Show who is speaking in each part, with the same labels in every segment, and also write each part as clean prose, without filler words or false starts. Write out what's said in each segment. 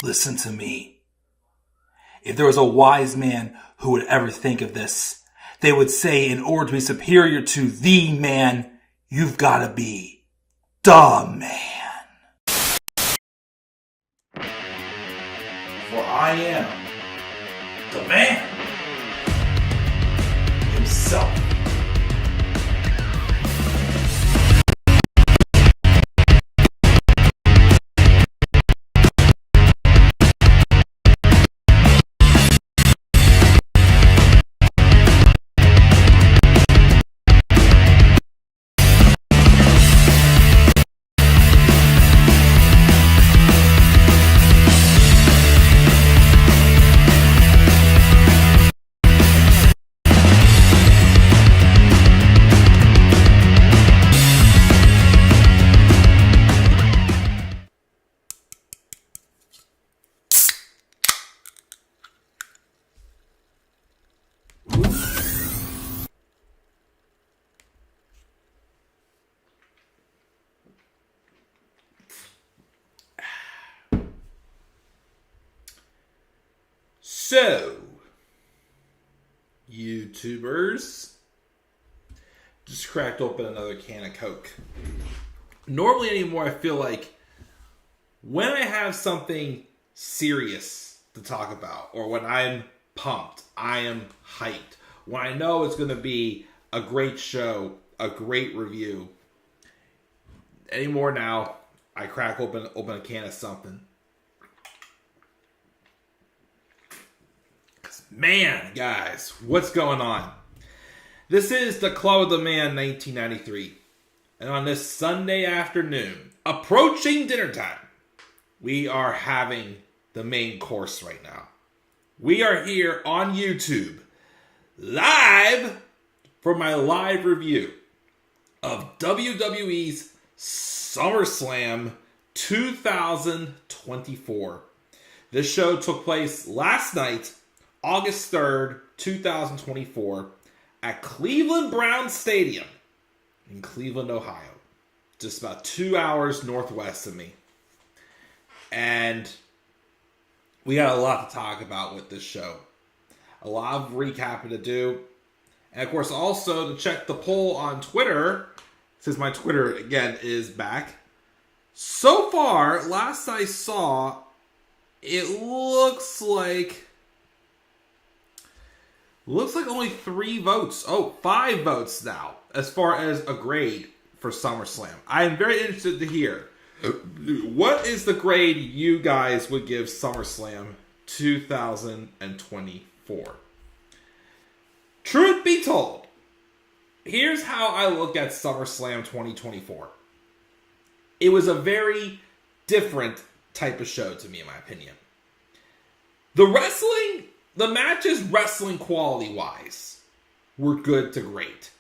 Speaker 1: Listen to me. If there was a wise man who would ever think of this, they would say in order to be superior to the man, you've got to be the man. For I am the man himself. So, YouTubers, just cracked open another can of Coke. Normally anymore, I feel like when I have something serious to talk about, or when I'm pumped, I am hyped, when I know it's going to be a great show, a great review, anymore now, I crack open a can of something. Man, guys, what's going on? This is the Club of the Man 1993. And on this Sunday afternoon, approaching dinner time, we are having the main course right now. We are here on YouTube, live for my live review of WWE's SummerSlam 2024. This show took place last night, August 3rd, 2024, at Cleveland Browns Stadium in Cleveland, Ohio. Just about 2 hours northwest of me. And we got a lot to talk about with this show. A lot of recapping to do. And of course, also to check the poll on Twitter, since my Twitter, again, is back. So far, last I saw, it looks like only 3 votes. Oh, 5 votes now, as far as a grade for SummerSlam. I am very interested to hear, what is the grade you guys would give SummerSlam 2024? Truth be told, here's how I look at SummerSlam 2024. It was a very different type of show to me, in my opinion. The matches, wrestling quality-wise, were good to great.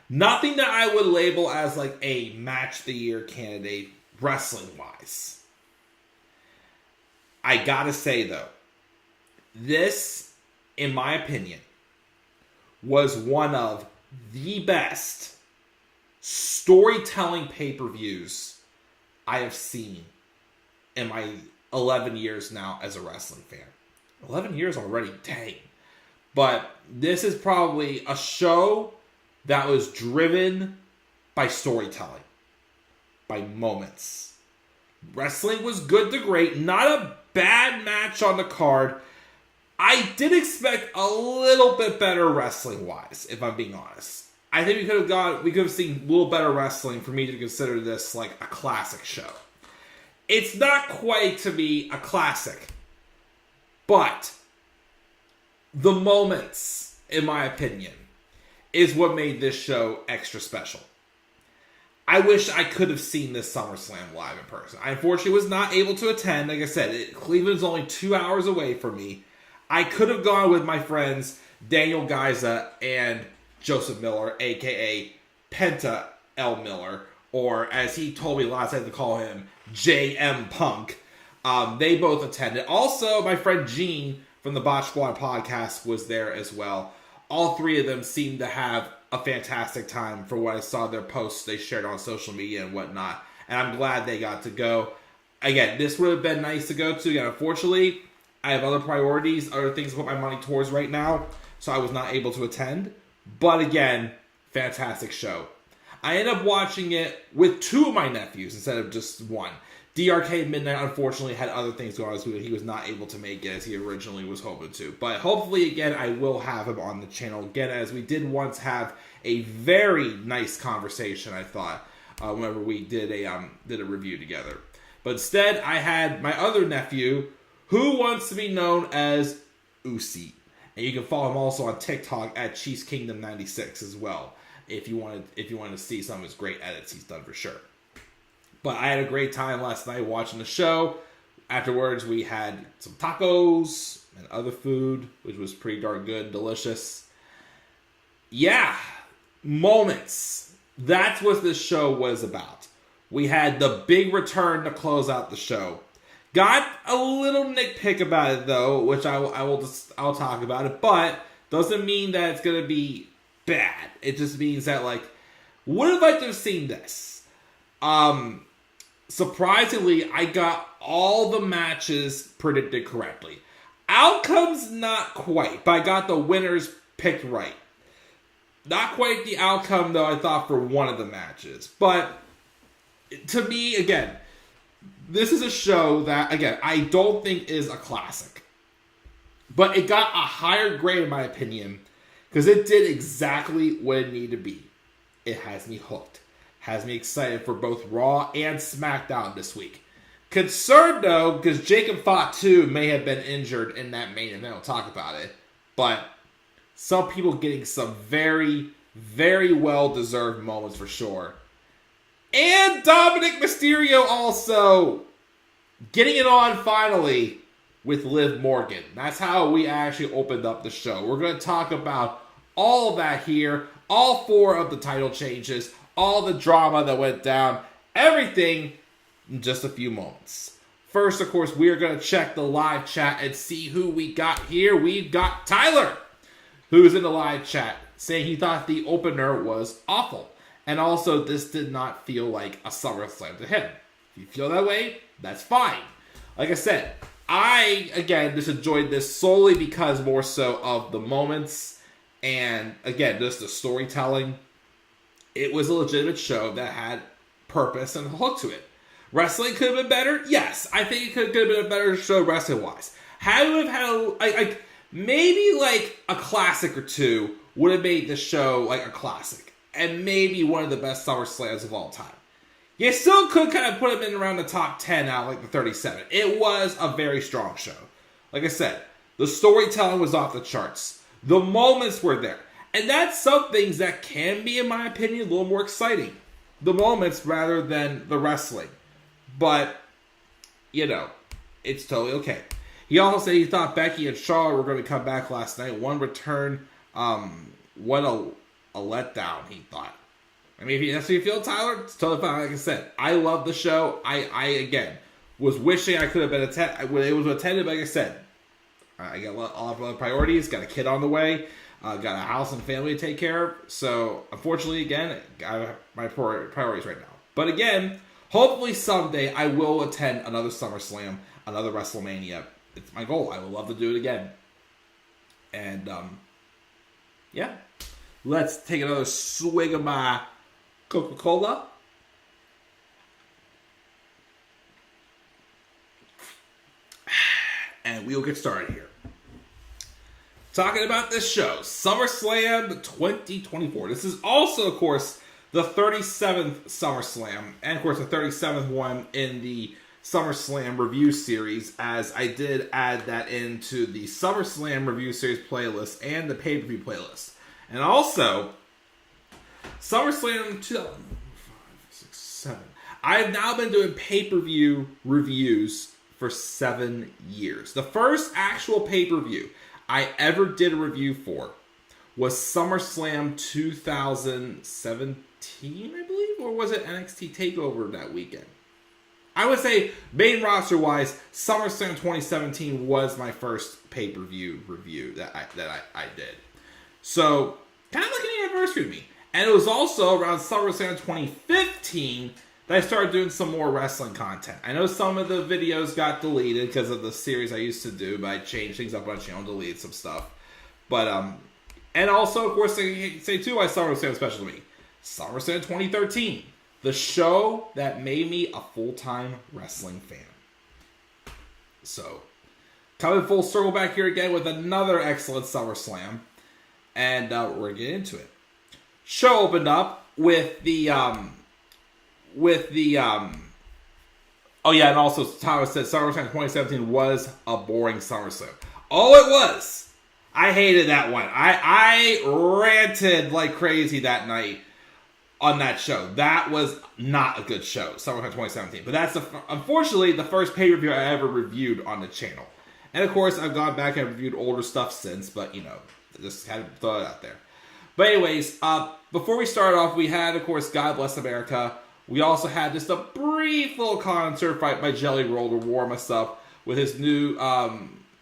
Speaker 1: Nothing that I would label as like a match of the year candidate, wrestling-wise. I gotta say, though, this, in my opinion, was one of the best storytelling pay-per-views I have seen in my 11 years now as a wrestling fan. 11 years already, dang. But this is probably a show that was driven by storytelling, by moments. Wrestling was good to great, not a bad match on the card. I did expect a little bit better wrestling-wise, if I'm being honest. I think we could have seen a little better wrestling for me to consider this like a classic show. It's not quite to be a classic, but the moments, in my opinion, is what made this show extra special. I wish I could have seen this SummerSlam live in person. I unfortunately was not able to attend. Like I said, Cleveland's only 2 hours away from me. I could have gone with my friends Daniel Gaiza and Joseph Miller, a.k.a. Penta L. Miller, or as he told me last night to call him, J.M. Punk. They both attended. Also, my friend Gene from the Botch Squad podcast was there as well. All 3 of them seemed to have a fantastic time for what I saw their posts they shared on social media and whatnot. And I'm glad they got to go. again, this would have been nice to go to. Again, unfortunately, I have other priorities, other things to put my money towards right now, so I was not able to attend. But again, fantastic show. I ended up watching it with 2 of my nephews instead of just one. DRK Midnight, unfortunately, had other things going on this week. He was not able to make it as he originally was hoping to. But hopefully, again, I will have him on the channel again, as we did once have a very nice conversation, I thought, whenever we did a review together. But instead, I had my other nephew, who wants to be known as Usi. And you can follow him also on TikTok at Cheese Kingdom 96 as well, if you wanted to see some of his great edits he's done for sure. But I had a great time last night watching the show. Afterwards, we had some tacos and other food, which was pretty darn good, delicious. Yeah, moments. That's what this show was about. We had the big return to close out the show. Got a little nitpick about it though, which I'll talk about it, but doesn't mean that it's gonna be bad. It just means that, like, would have liked to have seen this. Surprisingly, I got all the matches predicted correctly. Outcomes, not quite, but I got the winners picked right. Not quite the outcome, though, I thought, for one of the matches. But, to me, again, this is a show that, again, I don't think is a classic. But it got a higher grade, in my opinion, because it did exactly what it needed to be. It has me hooked. Has me excited for both Raw and SmackDown this week. Concerned, though, because Jacob Fatu may have been injured in that main event. We'll talk about it. But some people getting some very, very well-deserved moments for sure. And Dominic Mysterio also getting it on finally with Liv Morgan. That's how we actually opened up the show. We're going to talk about all of that here. All 4 of the title changes. All the drama that went down. Everything in just a few moments. First, of course, we are going to check the live chat and see who we got here. We've got Tyler, who's in the live chat, saying he thought the opener was awful. And also, this did not feel like a SummerSlam to him. If you feel that way, that's fine. Like I said, I, again, just enjoyed this solely because more so of the moments. And, again, just the storytelling. It was a legitimate show that had purpose and a hook to it. Wrestling could have been better? Yes. I think it could have been a better show wrestling-wise. Had we have had maybe like a classic or two would have made the show like a classic. And maybe one of the best SummerSlams of all time. You still could kind of put them in around the top 10 out, like the 37. It was a very strong show. Like I said, the storytelling was off the charts. The moments were there. And that's some things that can be, in my opinion, a little more exciting. The moments rather than the wrestling. But, you know, it's totally okay. He also said he thought Becky and Charlotte were going to come back last night. One return, what a letdown, he thought. I mean, if that's how you feel, Tyler, it's totally fine. Like I said, I love the show. I again, was wishing I could have been attended, but like I said, I got a lot of other priorities, got a kid on the way, got a house and family to take care of. So, unfortunately, again, I have my priorities right now. But again, hopefully someday I will attend another SummerSlam, another WrestleMania. It's my goal. I would love to do it again. And, yeah. Let's take another swig of my Coca-Cola. And we'll get started here. Talking about this show, SummerSlam 2024. This is also, of course, the 37th SummerSlam, and of course the 37th one in the SummerSlam review series, as I did add that into the SummerSlam review series playlist and the pay-per-view playlist. And also, SummerSlam 2005, 6, 7. I've now been doing pay-per-view reviews for 7 years. The first actual pay-per-view I ever did a review for was SummerSlam 2017, I believe? Or was it NXT TakeOver that weekend? I would say, main roster-wise, SummerSlam 2017 was my first pay-per-view review that I did. So, kind of like an anniversary to me. And it was also around SummerSlam 2015 that I started doing some more wrestling content. I know some of the videos got deleted because of the series I used to do, but I changed things up on the channel and deleted some stuff. But, and also, of course, I say too, why SummerSlam special to me. SummerSlam 2013. The show that made me a full-time wrestling fan. So, coming full circle back here again with another excellent SummerSlam. And we're going to get into it. Show opened up with the, oh yeah, and also Thomas said SummerSlam 2017 was a boring SummerSlam. Oh, it was. I hated that one. I ranted like crazy that night on that show. That was not a good show, SummerSlam 2017. But that's, unfortunately, the first pay-per-view I ever reviewed on the channel. And, of course, I've gone back and reviewed older stuff since, but, you know, just had to throw it out there. But anyways, before we start off, we had, of course, God Bless America. We also had just a brief little concert fight by Jelly Roll to warm us up with his new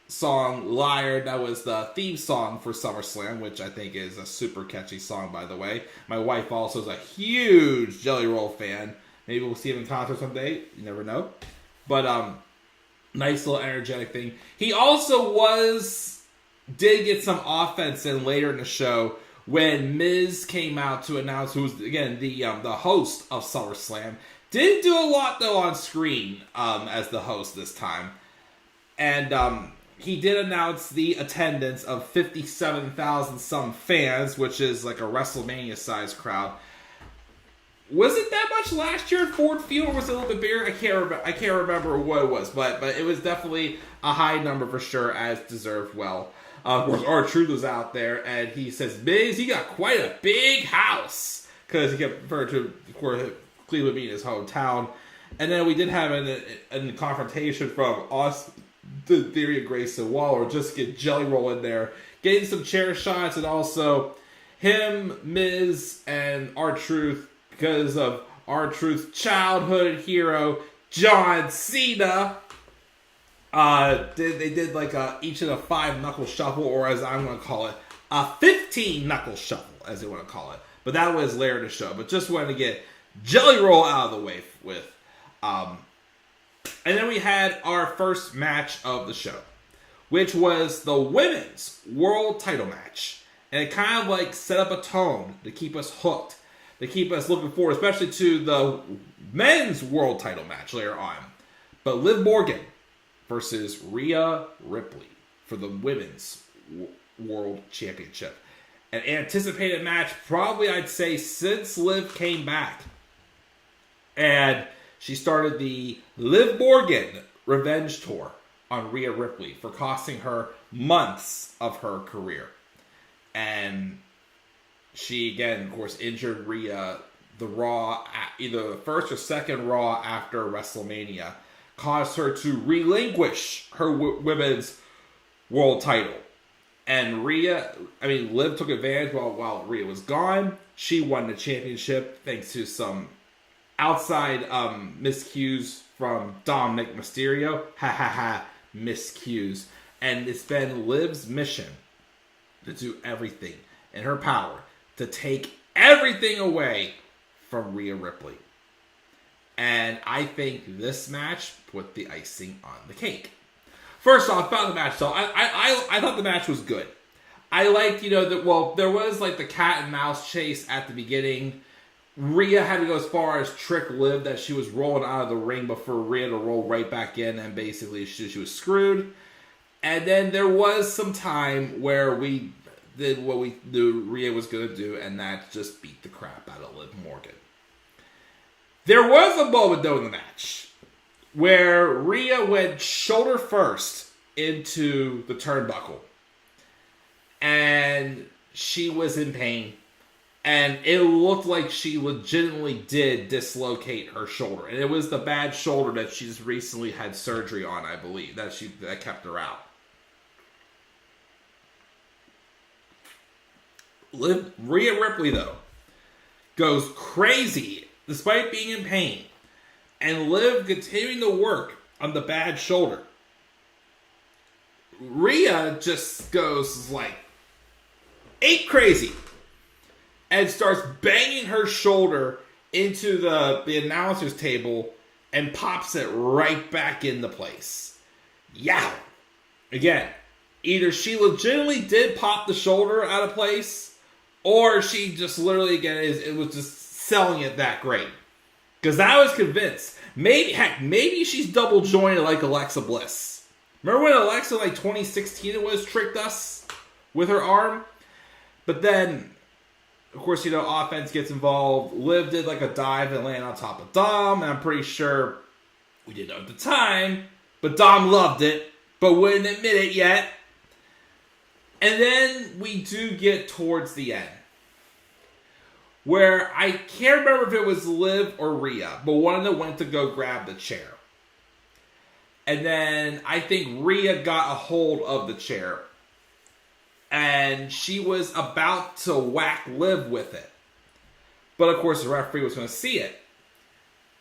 Speaker 1: song, Liar. That was the theme song for SummerSlam, which I think is a super catchy song, by the way. My wife also is a huge Jelly Roll fan. Maybe we'll see him in concert someday. You never know. But, nice little energetic thing. He also did get some offense in later in the show when Miz came out to announce who was, again, the host of SummerSlam. Didn't do a lot, though, on screen as the host this time. And, he did announce the attendance of 57,000 some fans, which is like a WrestleMania-sized crowd. Was it that much last year at Ford Field, or was it a little bit bigger? I can't remember what it was, but it was definitely a high number for sure, as deserved well. Of course, R-Truth was out there, and he says, Miz, he got quite a big house, because he kept referring to, of course, Cleveland being his hometown. And then we did have a confrontation from Austin Theory and Grayson Waller, just get Jelly Roll in there, getting some chair shots, and also him, Miz, and R-Truth, because of R-Truth's childhood hero, John Cena. They did like each of the 5 knuckle shuffle, or as I'm going to call it, a 15 knuckle shuffle, as they want to call it. But that was later in the show. But just wanted to get Jelly Roll out of the way with. And then we had our first match of the show, which was the women's world title match. And it kind of like set up a tone to keep us hooked, to keep us looking forward, especially to the men's world title match later on. But Liv Morgan versus Rhea Ripley for the women's world championship. An anticipated match, probably I'd say, since Liv came back. And she started the Liv Morgan Revenge Tour on Rhea Ripley for costing her months of her career. And she, again, of course, injured Rhea the Raw, either the first or second Raw after WrestleMania, caused her to relinquish her women's world title. And Liv took advantage while Rhea was gone. She won the championship thanks to some outside miscues from Dominic Mysterio. Miscues. And it's been Liv's mission to do everything in her power to take everything away from Rhea Ripley. And I think this match put the icing on the cake. First off, about the match, though, I thought the match was good. I liked, there was like the cat and mouse chase at the beginning. Rhea had to go as far as trick Liv that she was rolling out of the ring before Rhea to roll right back in, and basically she was screwed. And then there was some time where we did what we knew Rhea was going to do, and that just beat the crap out of Liv Morgan. There was a moment, though, in the match where Rhea went shoulder first into the turnbuckle. And she was in pain. And it looked like she legitimately did dislocate her shoulder. And it was the bad shoulder that she's recently had surgery on, I believe, that kept her out. Rhea Ripley, though, goes crazy despite being in pain. And Liv continuing to work on the bad shoulder. Rhea just goes like ape crazy and starts banging her shoulder into the announcer's table and pops it right back into place. Yeah. Again, either she legitimately did pop the shoulder out of place, or she just literally, again, it was just selling it that great. Because I was convinced. Maybe she's double jointed like Alexa Bliss. Remember when Alexa, like 2016 it was, tricked us with her arm? But then, of course, offense gets involved. Liv did like a dive and land on top of Dom. And I'm pretty sure we didn't know at the time, but Dom loved it, but wouldn't admit it yet. And then we do get towards the end, where I can't remember if it was Liv or Rhea, but one of them went to go grab the chair. And then I think Rhea got a hold of the chair, and she was about to whack Liv with it. But of course the referee was going to see it.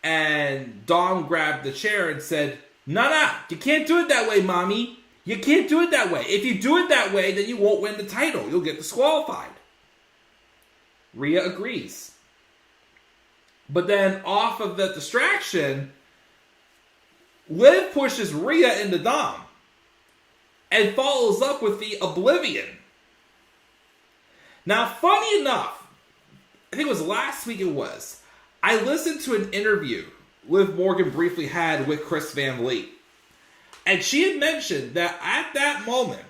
Speaker 1: And Dom grabbed the chair and said, nah, you can't do it that way, mommy. You can't do it that way. If you do it that way, then you won't win the title. You'll get disqualified. Rhea agrees. But then off of the distraction, Liv pushes Rhea into Dom and follows up with the Oblivion. Now, funny enough, I think it was last week I listened to an interview Liv Morgan briefly had with Chris Van Vliet. And she had mentioned that at that moment,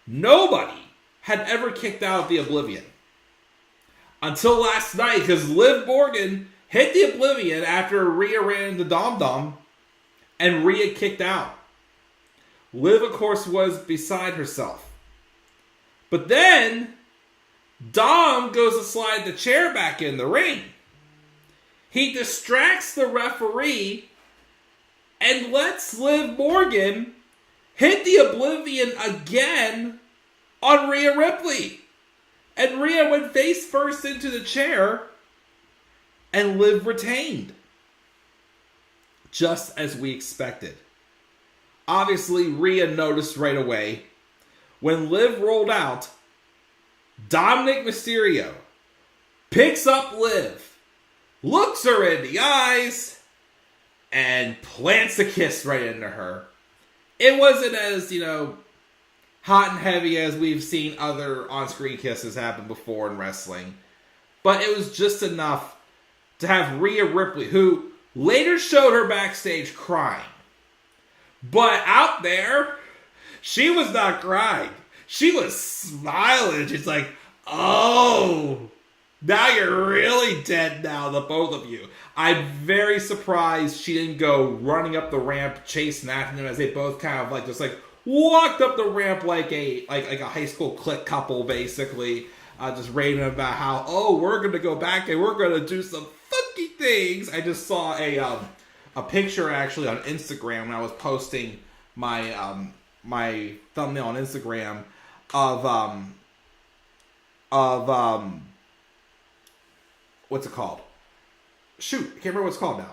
Speaker 1: nobody had ever kicked out of the Oblivion. Until last night, because Liv Morgan hit the Oblivion after Rhea ran into Dom, and Rhea kicked out. Liv, of course, was beside herself. But then, Dom goes to slide the chair back in the ring. He distracts the referee and lets Liv Morgan hit the Oblivion again on Rhea Ripley. And Rhea went face first into the chair, and Liv retained. Just as we expected. Obviously, Rhea noticed right away. When Liv rolled out, Dominic Mysterio picks up Liv, looks her in the eyes, and plants a kiss right into her. It wasn't as, hot and heavy as we've seen other on-screen kisses happen before in wrestling. But it was just enough to have Rhea Ripley, who later showed her backstage crying. But out there, she was not crying. She was smiling. She's like, oh, now you're really dead now, the both of you. I'm very surprised she didn't go running up the ramp, chasing after them as they both kind of just walked up the ramp like a high school clique couple, basically. Just raving about how, we're going to go back and we're going to do some funky things. I just saw a picture actually on Instagram when I was posting my my thumbnail on Instagram of what's it called? Shoot, I can't remember what it's called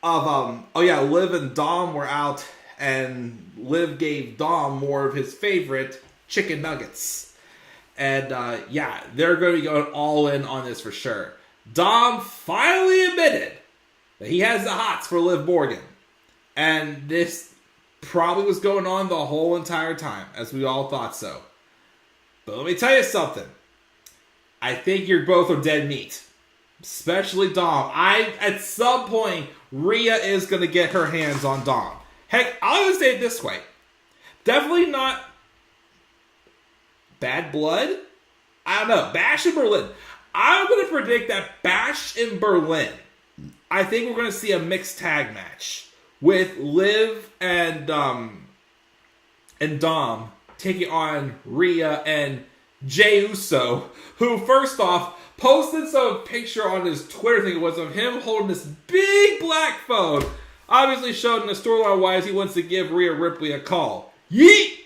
Speaker 1: now. Liv and Dom were out, and Liv gave Dom more of his favorite chicken nuggets. And they're going to be going all in on this for sure. Dom finally admitted that he has the hots for Liv Morgan. And this probably was going on the whole entire time, as we all thought so. But let me tell you something. I think you both are dead meat. Especially Dom. At some point, Rhea is going to get her hands on Dom. Heck, I'll even say it this way. Definitely not Bad Blood. I don't know. Bash in Berlin. I'm going to predict that Bash in Berlin, I think we're going to see a mixed tag match with Liv and Dom taking on Rhea and Jey Uso, who first off posted some picture on his Twitter thing was of him holding this big black phone, obviously showing the storyline wise he wants to give Rhea Ripley a call. Yeet!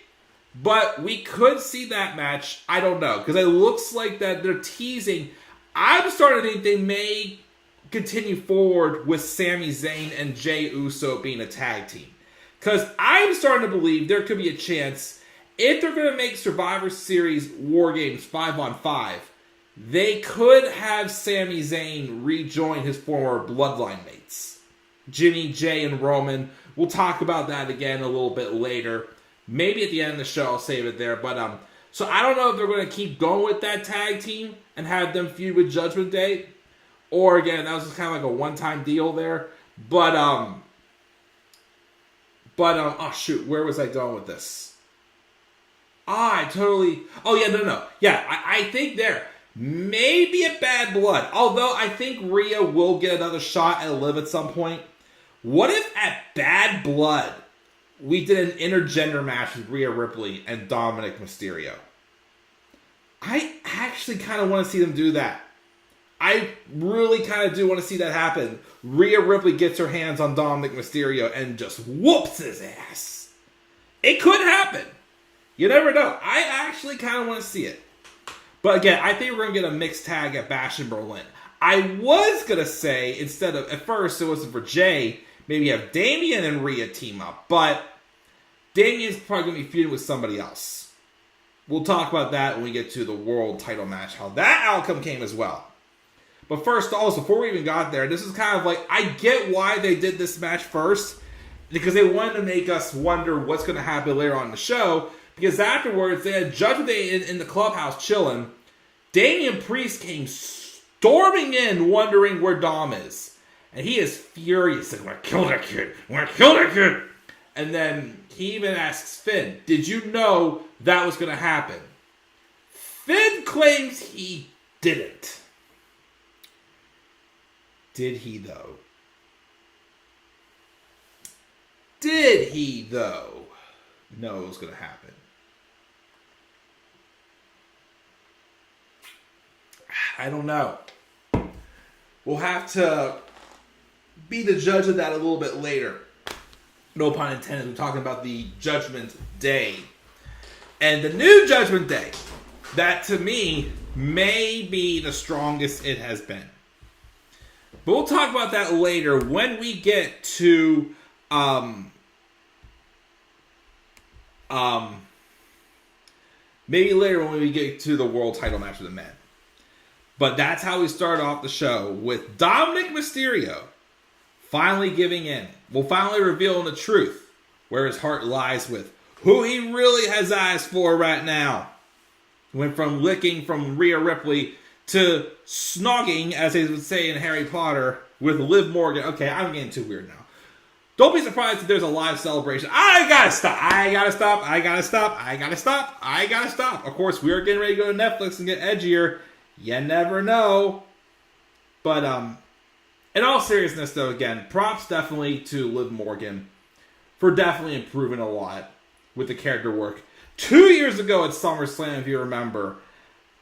Speaker 1: But we could see that match. I don't know, because it looks like that they're teasing. I'm starting to think they may continue forward with Sami Zayn and Jey Uso being a tag team. Because I'm starting to believe there could be a chance, if they're going to make Survivor Series War Games 5-on-5, they could have Sami Zayn rejoin his former Bloodline mates. Jimmy, Jay, and Roman. We'll talk about that again a little bit later. Maybe at the end of the show I'll save it there. But so I don't know if they're going to keep going with that tag team and have them feud with Judgment Day. Or again, that was just kind of like a one-time deal there. But oh shoot, where was I going with this? I think there maybe a Bad Blood. Although I think Rhea will get another shot at Liv at some point. What if at Bad Blood we did an intergender match with Rhea Ripley and Dominic Mysterio? I actually kind of want to see them do that. I really kind of do want to see that happen. Rhea Ripley gets her hands on Dominic Mysterio and just whoops his ass. It could happen. You never know. I actually kind of want to see it. But again, I think we're going to get a mixed tag at Bash in Berlin. I was going to say, instead of, at first it wasn't for Jay, maybe have Damian and Rhea team up. But Damian's probably going to be feuding with somebody else. We'll talk about that when we get to the world title match, how that outcome came as well. But first, also, before we even got there, this is kind of like, I get why they did this match first, because they wanted to make us wonder what's going to happen later on in the show, because afterwards, they had Judgment Day in the clubhouse chilling. Damian Priest came storming in, wondering where Dom is. And he is furious, like, I'm going to kill that kid, I'm going to kill that kid. And then he even asks Finn, did you know that was going to happen? Finn claims he didn't. Did he, though? Did he, though, know it was going to happen? I don't know. We'll have to be the judge of that a little bit later. No pun intended. We're talking about the Judgment Day. And the new Judgment Day, that to me may be the strongest it has been. But we'll talk about that later when we get to maybe later when we get to the world title match of the men. But that's how we start off the show with Dominic Mysterio finally giving in. We'll finally reveal the truth where his heart lies with who he really has eyes for right now. Went from licking from Rhea Ripley to snogging, as they would say in Harry Potter, with Liv Morgan. Okay, I'm getting too weird now. Don't be surprised if there's a live celebration. I gotta stop. Of course, we are getting ready to go to Netflix and get edgier. You never know. But, in all seriousness, though, again, props definitely to Liv Morgan for definitely improving a lot with the character work. 2 years ago at SummerSlam, if you remember,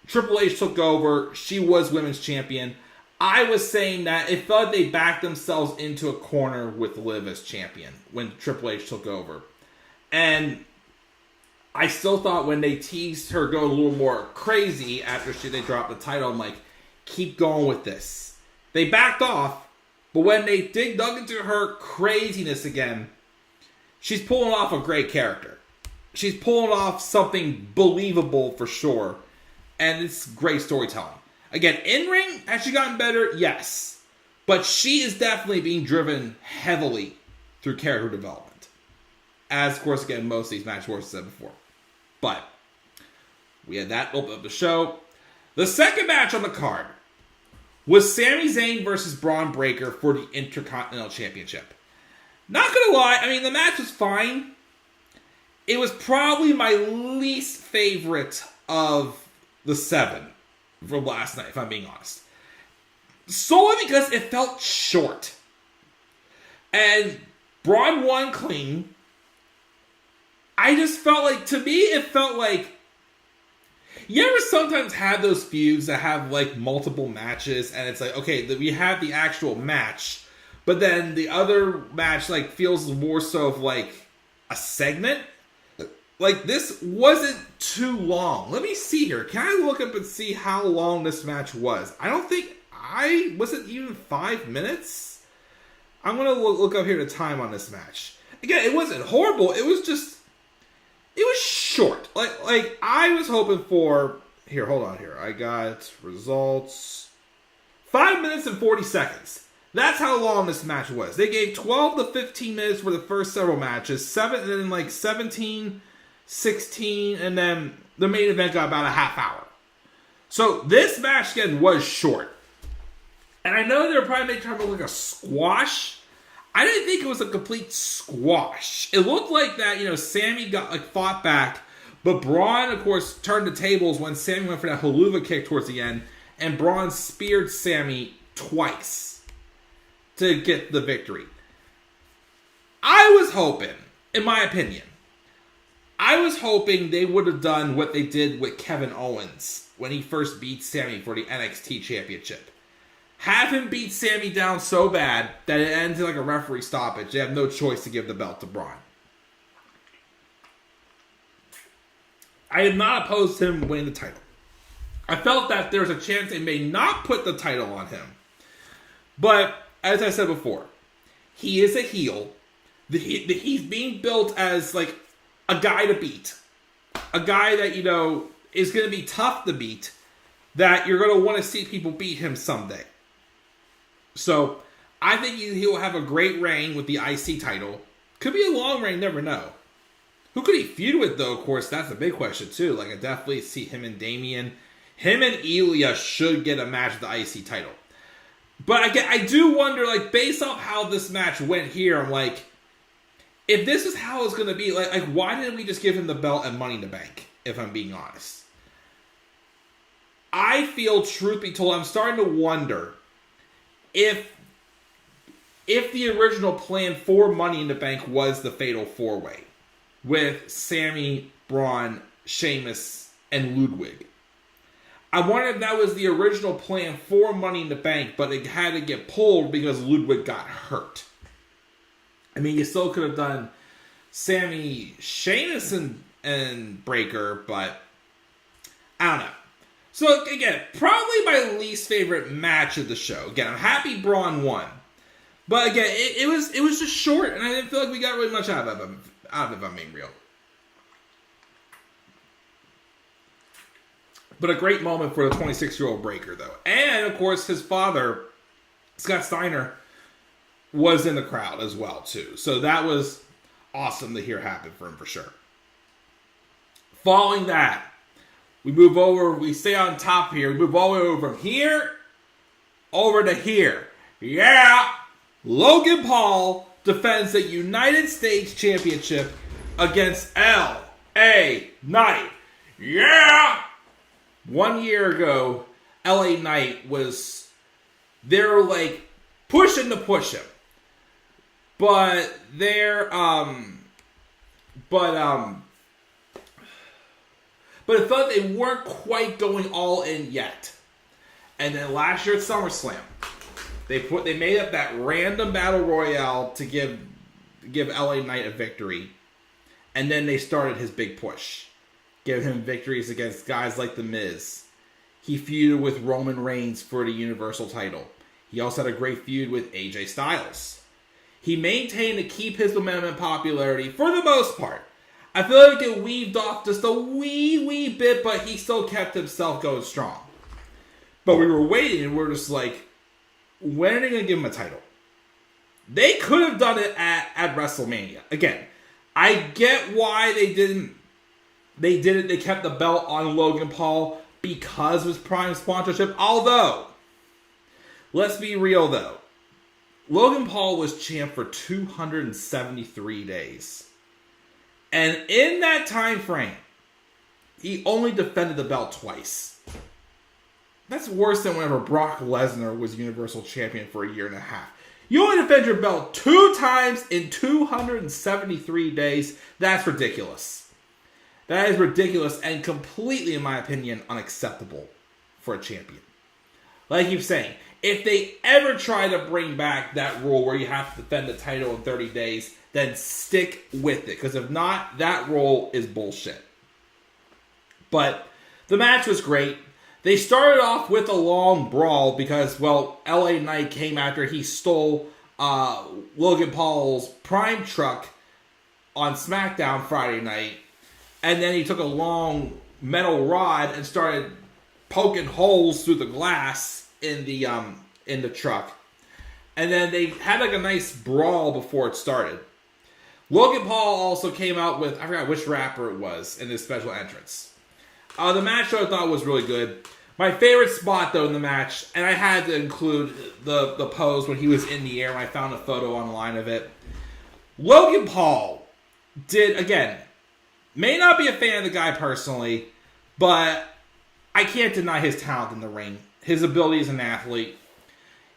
Speaker 1: Triple H took over. She was women's champion. I was saying that it felt like they backed themselves into a corner with Liv as champion when Triple H took over. And I still thought when they teased her going a little more crazy after they dropped the title, I'm like, keep going with this. They backed off, but when they dug into her craziness again, she's pulling off a great character. She's pulling off something believable for sure. And it's great storytelling. Again, in-ring, has she gotten better? Yes. But she is definitely being driven heavily through character development. As, of course, again, most of these match horses said before. But we had that open up the show. The second match on the card was Sami Zayn versus Bron Breakker for the Intercontinental Championship. Not gonna lie, I mean, the match was fine. It was probably my least favorite of the 7 from last night, if I'm being honest. Solely because it felt short. And Braun won clean. I just felt like, to me, it felt like, you ever sometimes have those feuds that have like multiple matches and it's like, okay, we have the actual match, but then the other match like feels more so of like a segment? Like, this wasn't too long. Let me see here. Can I look up and see how long this match was? I don't think was it even 5 minutes? I'm going to look up here the time on this match. Again, it wasn't horrible. It was just, it was short. Like I was hoping for Here, hold on here. I got results. 5 minutes and 40 seconds. That's how long this match was. They gave 12 to 15 minutes for the first several matches. And then like 17, 16, and then the main event got about a half hour. So this match again was short. And I know they were probably trying to look like a squash. I didn't think it was a complete squash. It looked like that, Sammy got fought back. But Bron, of course, turned the tables when Sammy went for that haluva kick towards the end. And Bron speared Sammy twice to get the victory. I was hoping, in my opinion, they would have done what they did with Kevin Owens when he first beat Sammy for the NXT Championship. Have him beat Sammy down so bad that it ends in like a referee stoppage. They have no choice to give the belt to Bron. I am not opposed to him winning the title. I felt that there's a chance they may not put the title on him. But, as I said before, he is a heel. He's being built as like a guy to beat. A guy that, is going to be tough to beat. That you're going to want to see people beat him someday. So, I think he will have a great reign with the IC title. Could be a long reign, never know. Who could he feud with, though? Of course, that's a big question, too. Like, I definitely see him and Damian. Him and Ilya should get a match with the IC title. But I do wonder, like, based off how this match went here, I'm like, if this is how it's going to be, like, why didn't we just give him the belt and Money in the Bank, if I'm being honest? I feel, truth be told, I'm starting to wonder if the original plan for Money in the Bank was the Fatal 4-Way. With Sammy, Braun, Sheamus, and Ludwig. I wonder if that was the original plan for Money in the Bank, but it had to get pulled because Ludwig got hurt. I mean, you still could have done Sammy, Sheamus, and Breaker, but I don't know. So, again, probably my least favorite match of the show. Again, I'm happy Braun won. But, again, it was just short, and I didn't feel like we got really much out of it. If I'm being real. But a great moment for the 26-year-old Breaker, though. And, of course, his father, Scott Steiner, was in the crowd as well, too. So that was awesome to hear happen for him, for sure. Following that, we stay on top here. We move all the way over from here over to here. Yeah! Logan Paul defends the United States Championship against L.A. Knight. Yeah! 1 year ago, L.A. Knight they're like pushing to push him. But it felt like they weren't quite going all in yet. And then last year at SummerSlam, they made up that random battle royale to give LA Knight a victory. And then they started his big push. Giving him victories against guys like The Miz. He feuded with Roman Reigns for the Universal title. He also had a great feud with AJ Styles. He maintained to keep his momentum and popularity for the most part. I feel like it weaved off just a wee bit, but he still kept himself going strong. But we were waiting and we're just like, when are they going to give him a title? They could have done it at WrestleMania. Again, I get why they didn't. They did it. They kept the belt on Logan Paul because of his Prime sponsorship. Although, let's be real though. Logan Paul was champ for 273 days. And in that time frame, he only defended the belt twice. That's worse than whenever Brock Lesnar was Universal Champion for a year and a half. You only defend your belt 2 times in 273 days. That's ridiculous. That is ridiculous and completely, in my opinion, unacceptable for a champion. Like I keep saying, if they ever try to bring back that rule where you have to defend the title in 30 days, then stick with it. Because if not, that rule is bullshit. But the match was great. They started off with a long brawl because, well, LA Knight came after he stole Logan Paul's Prime truck on SmackDown Friday night. And then he took a long metal rod and started poking holes through the glass in the truck. And then they had like a nice brawl before it started. Logan Paul also came out with, I forgot which rapper it was, in his special entrance. The match I thought was really good. My favorite spot, though, in the match, and I had to include the pose when he was in the air, and I found a photo online of it. Logan Paul did, again, may not be a fan of the guy personally, but I can't deny his talent in the ring, his ability as an athlete.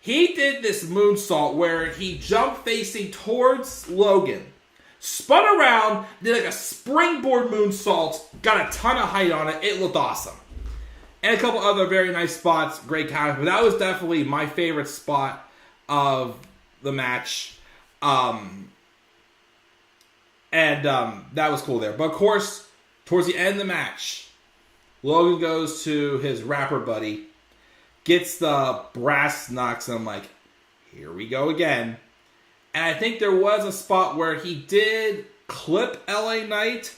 Speaker 1: He did this moonsault where he jumped facing towards Logan, spun around, did like a springboard moonsault, got a ton of height on it. It looked awesome. And a couple other very nice spots, great counter. But that was definitely my favorite spot of the match. And that was cool there. But of course, towards the end of the match, Logan goes to his rapper buddy, gets the brass knucks, and I'm like, here we go again. And I think there was a spot where he did clip LA Knight,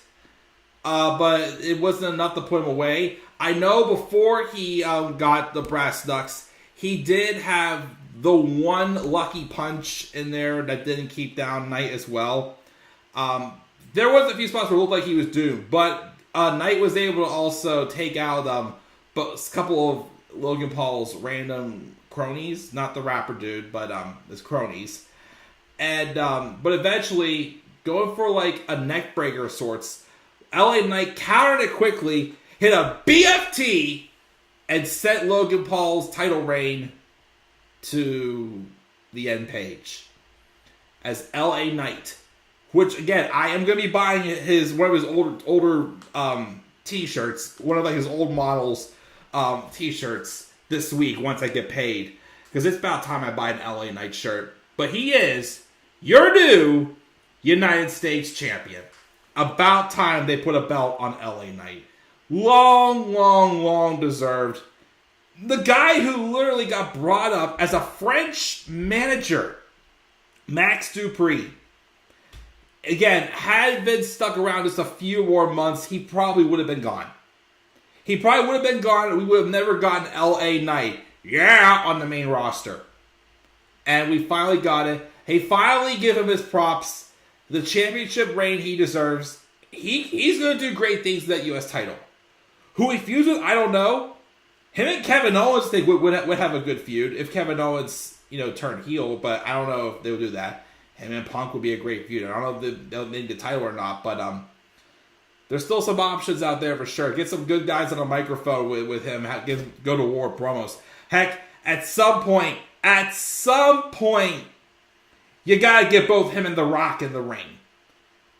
Speaker 1: but it wasn't enough to put him away. I know before he got the brass knucks, he did have the one lucky punch in there that didn't keep down Knight as well. There was a few spots where it looked like he was doomed, but Knight was able to also take out a couple of Logan Paul's random cronies, not the rapper dude, but his cronies. And but eventually, going for like a neck breaker of sorts, LA Knight countered it quickly, hit a BFT, and sent Logan Paul's title reign to the end page as LA Knight. Which again, I am going to be buying one of his older t-shirts, one of like his old models t-shirts this week once I get paid, because it's about time I buy an LA Knight shirt. But he is your new United States champion. About time they put a belt on LA Knight. Long deserved. The guy who literally got brought up as a French manager, Max Dupree. Again, had Vince stuck around just a few more months, he probably would have been gone. He probably would have been gone, and we would have never gotten LA Knight, on the main roster. And we finally got it. He finally give him his props. The championship reign he deserves. He's going to do great things with that U.S. title. Who he feuds with, I don't know. Him and Kevin Owens think would have a good feud if Kevin Owens, turned heel, but I don't know if they would do that. Him and Punk would be a great feud. I don't know if they'll need the title or not, but there's still some options out there for sure. Get some good guys on a microphone with him. Go to war promos. Heck, at some point, you gotta get both him and The Rock in the ring.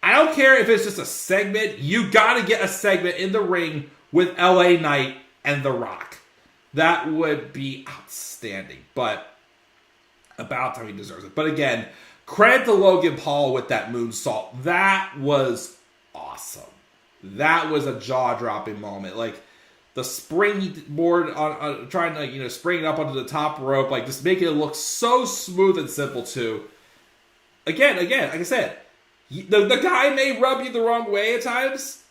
Speaker 1: I don't care if it's just a segment. You gotta get a segment in the ring with LA Knight and The Rock. That would be outstanding. But about time he deserves it. But again, credit to Logan Paul with that moonsault. That was awesome. That was a jaw-dropping moment. Like, the springboard on trying to, spring it up onto the top rope, like, just making it look so smooth and simple, too. Again, like I said, the guy may rub you the wrong way at times,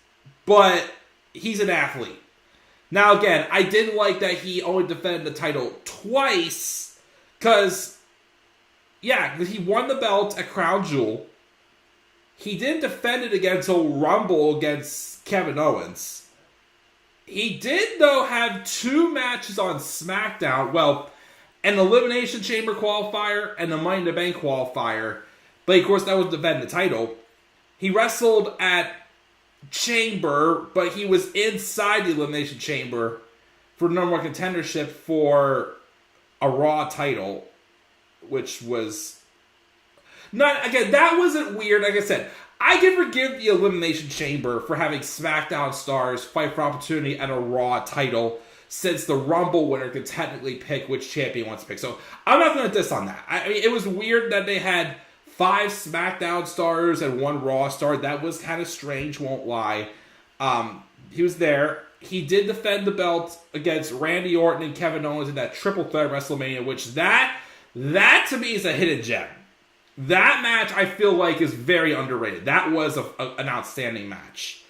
Speaker 1: but he's an athlete. Now, again, I didn't like that he only defended the title twice, because he won the belt at Crown Jewel. He didn't defend it again until Rumble against Kevin Owens. He did, though, have 2 matches on SmackDown. Well, an Elimination Chamber qualifier and a Money in the Bank qualifier. But, of course, that was defending the title. He wrestled at Chamber, but he was inside the Elimination Chamber for number 1 contendership for a Raw title, which was not, again, that wasn't weird. Like I said, I can forgive the Elimination Chamber for having SmackDown stars fight for opportunity at a Raw title, since the Rumble winner could technically pick which champion wants to pick. So I'm not going to diss on that. I mean, it was weird that they had 5 SmackDown stars and 1 Raw star. That was kind of strange, won't lie. He was there. He did defend the belt against Randy Orton and Kevin Owens in that triple threat WrestleMania, which that to me is a hidden gem. That match, I feel like, is very underrated. That was an outstanding match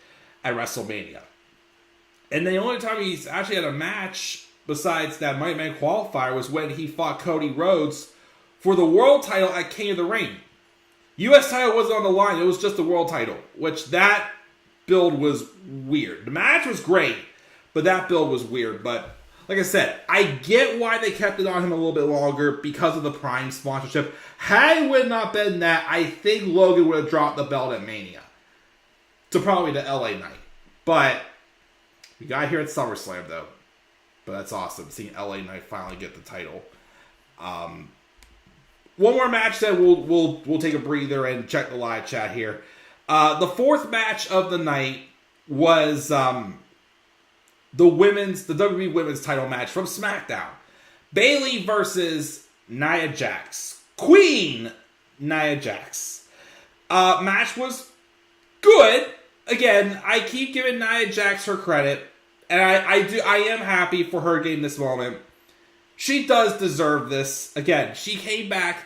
Speaker 1: at WrestleMania. And the only time he's actually had a match besides that Money Man qualifier was when he fought Cody Rhodes for the world title at King of the Ring. U.S. title wasn't on the line. It was just the world title, which that build was weird. The match was great, but that build was weird. But like I said, I get why they kept it on him a little bit longer because of the Prime sponsorship. Had it would not been that, I think Logan would have dropped the belt at Mania to probably the LA night. But we got here at SummerSlam, though. But that's awesome, seeing LA Knight finally get the title. One more match, then we'll take a breather and check the live chat here. The fourth match of the night was the WWE Women's title match from SmackDown. Bayley versus Nia Jax. Queen Nia Jax. Match was good. Again, I keep giving Nia Jax her credit. And I am happy for her getting this moment. She does deserve this. Again, she came back,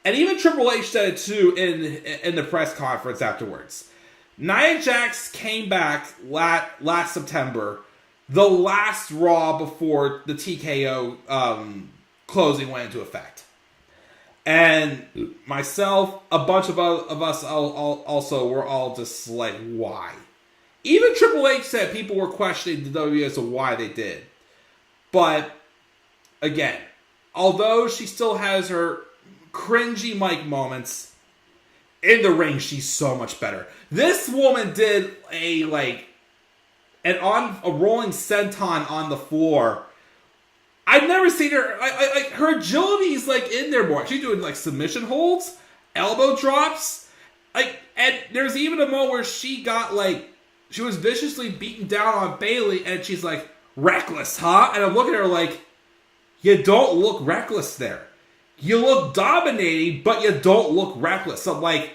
Speaker 1: and even Triple H said it too in the press conference afterwards. Nia Jax came back last September, the last Raw before the TKO closing went into effect. And myself, a bunch of us also were all just like, why? Even Triple H said people were questioning the WWE as to why they did. But, again, although she still has her cringy mic moments, in the ring she's so much better. This woman did a rolling senton on the floor. I've never seen her, her agility is in there more. She's doing submission holds, elbow drops, and there's even a moment where she got she was viciously beaten down on Bayley, and she's like, reckless, huh? And I'm looking at her like, you don't look reckless there. You look dominating, but you don't look reckless. So I'm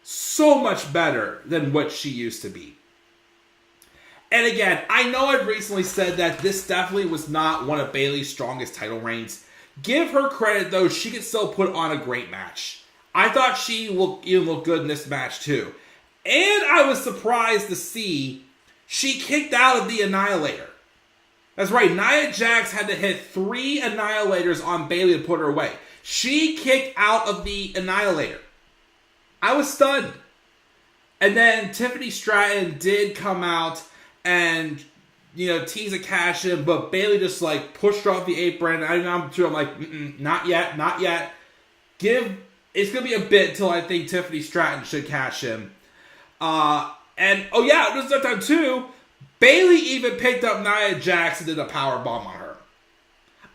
Speaker 1: so much better than what she used to be. And again, I know I've recently said that this definitely was not one of Bayley's strongest title reigns. Give her credit, though, she could still put on a great match. I thought she looked good in this match, too. And I was surprised to see she kicked out of the Annihilator. That's right, Nia Jax had to hit 3 Annihilators on Bayley to put her away. She kicked out of the Annihilator. I was stunned. And then Tiffany Stratton did come out and, tease a cash in, but Bayley just pushed her off the apron. I'm like, not yet, not yet. It's going to be a bit until I think Tiffany Stratton should cash in. This time too, Bayley even picked up Nia Jax and did a powerbomb on her.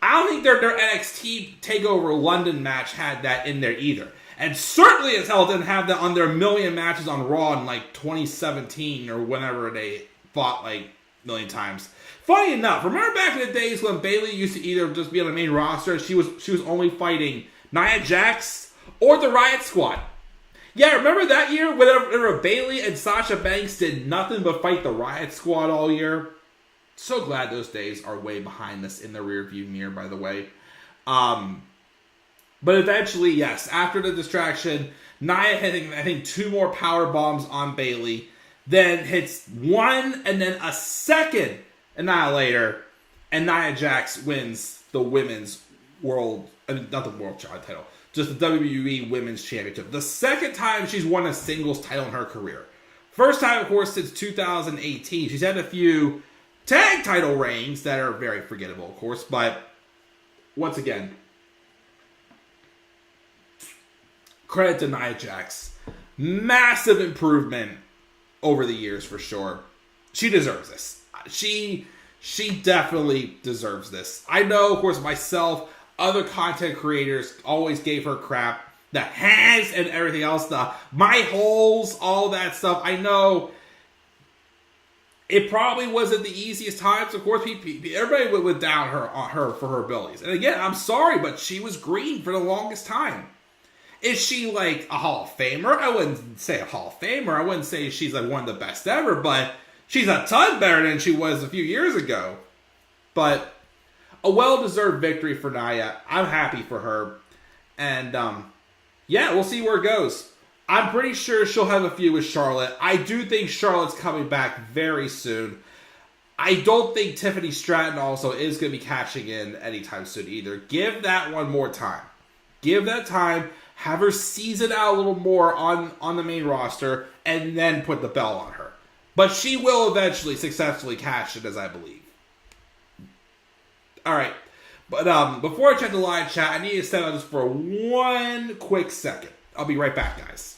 Speaker 1: I don't think their NXT TakeOver London match had that in there either. And certainly as hell didn't have that on their million matches on Raw in 2017 or whenever they fought a million times. Funny enough, remember back in the days when Bayley used to either just be on the main roster, she was only fighting Nia Jax or the Riot Squad. Yeah, remember that year whenever Bayley and Sasha Banks did nothing but fight the Riot Squad all year? So glad those days are way behind us in the rearview mirror, by the way. But eventually, yes, after the distraction, Nia hitting, I think, 2 more power bombs on Bayley, then hits 1 and then a second Annihilator, and Nia Jax wins the women's not the world title. Just the WWE Women's Championship. The second time she's won a singles title in her career. First time, of course, since 2018. She's had a few tag title reigns that are very forgettable, of course. But, once again, credit to Nia Jax. Massive improvement over the years, for sure. She deserves this. She definitely deserves this. I know, of course, myself, other content creators always gave her crap. The has and everything else. The my holes, all that stuff. I know it probably wasn't the easiest times. Of course, everybody would down her for her abilities. And again, I'm sorry, but she was green for the longest time. Is she a Hall of Famer? I wouldn't say a Hall of Famer. I wouldn't say she's one of the best ever, but she's a ton better than she was a few years ago. But a well-deserved victory for Nia. I'm happy for her. And, we'll see where it goes. I'm pretty sure she'll have a feud with Charlotte. I do think Charlotte's coming back very soon. I don't think Tiffany Stratton also is going to be cashing in anytime soon either. Give that one more time. Give that time. Have her season out a little more on the main roster, and then put the belt on her. But she will eventually successfully cash it, as I believe. Alright. But before I check the live chat, I need to step out just for one quick second. I'll be right back, guys.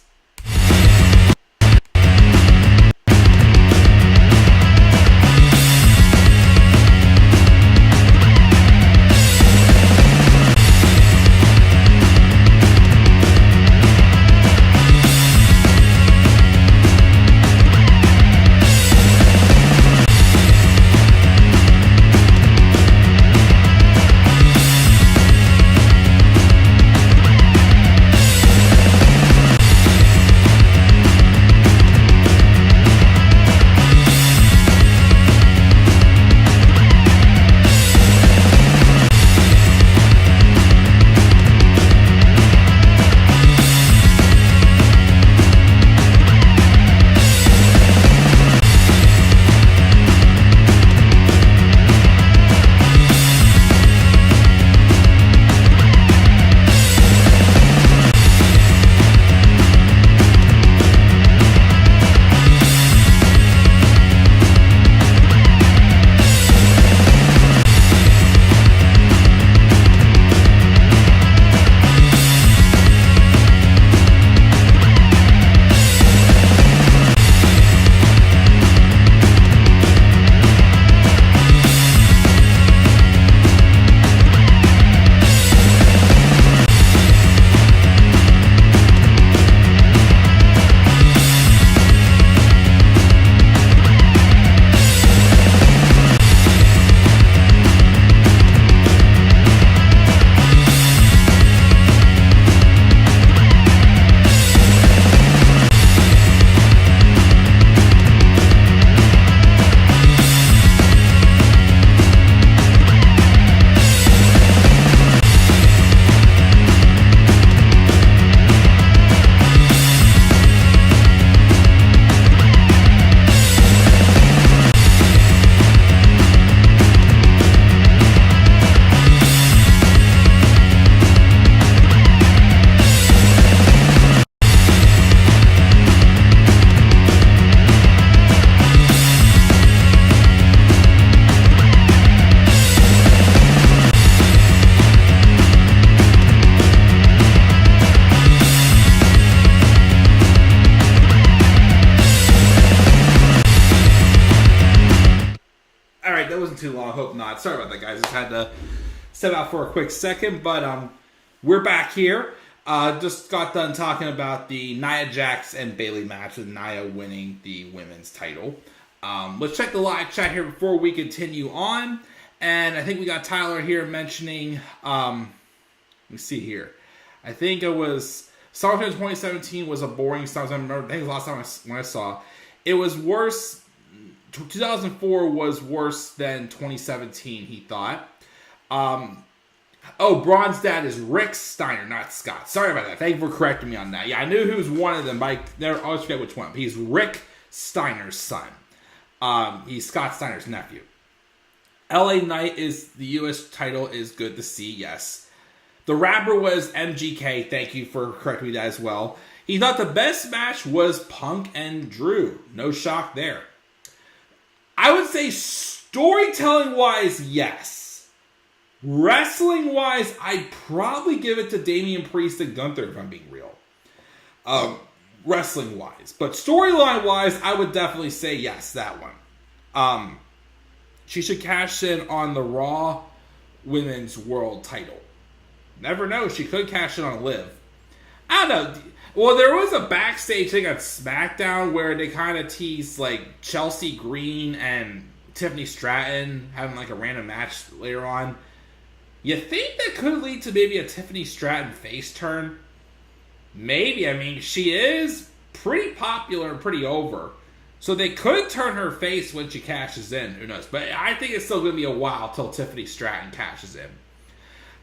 Speaker 1: Too long, hope not. Sorry about that, guys. Just had to step out for a quick second, but we're back here. Just got done talking about the Nia Jax and Bayley match, with Nia winning the women's title. Let's check the live chat here before we continue on. And I think we got Tyler here mentioning, let me see here. I think it was SummerSlam 2017 was a boring SummerSlam. I think the last time when I saw it was worse. 2004 was worse than 2017, he thought. Bron's dad is Rick Steiner, not Scott. Sorry about that. Thank you for correcting me on that. Yeah, I knew who was one of them, but I always forget which one. He's Rick Steiner's son. He's Scott Steiner's nephew. LA Knight is the U.S. title is good to see, yes. The rapper was MGK. Thank you for correcting me that as well. He thought the best match was Punk and Drew. No shock there. I would say storytelling-wise, yes. Wrestling-wise, I'd probably give it to Damian Priest and Gunther, if I'm being real. Wrestling-wise. But storyline-wise, I would definitely say yes, that one. She should cash in on the Raw Women's World title. Never know, she could cash in on Liv. I don't know. Well, there was a backstage thing on SmackDown where they kind of teased like Chelsea Green and Tiffany Stratton having like a random match later on. You think that could lead to maybe a Tiffany Stratton face turn? Maybe. I mean, she is pretty popular and pretty over. So they could turn her face when she cashes in. Who knows? But I think it's still going to be a while till Tiffany Stratton cashes in.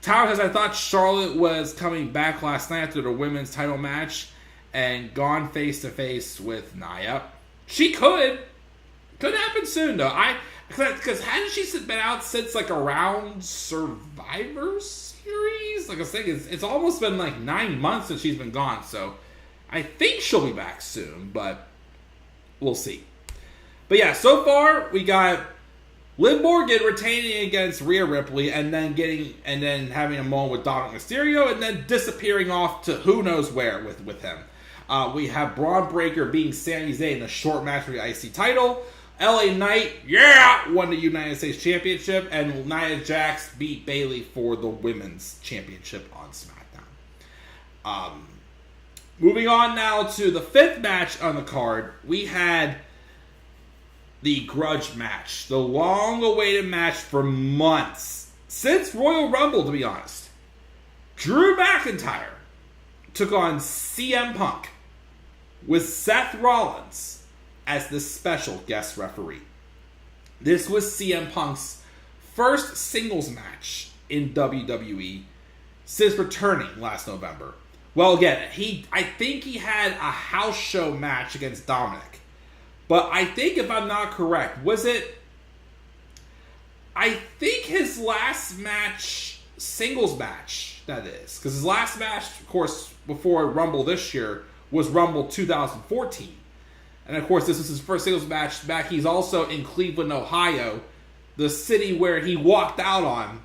Speaker 1: Tower says, I thought Charlotte was coming back last night after the women's title match and gone face-to-face with Nia. She could. Could happen soon, though. Because hasn't she been out since, like, around Survivor Series? Like I said, it's almost been, like, 9 months since she's been gone, so I think she'll be back soon, but we'll see. But yeah, so far, we got Liv Morgan retaining against Rhea Ripley, and then having a moment with Dominic Mysterio, and then disappearing off to who knows where with him. We have Braun Breaker being Sami Zayn in a short match for the IC title. LA Knight, won the United States Championship, and Nia Jax beat Bayley for the Women's Championship on SmackDown. Moving on now to the 5th match on the card, we had the grudge match. The long-awaited match for months. Since Royal Rumble, to be honest. Drew McIntyre took on CM Punk with Seth Rollins as the special guest referee. This was CM Punk's first singles match in WWE since returning last November. Well, again, I think he had a house show match against Dominic. But I think, if I'm not correct, I think his last match, singles match, that is. Because his last match, of course, before Rumble this year, was Rumble 2014. And of course, this is his first singles match back. He's also in Cleveland, Ohio, the city where he walked out on,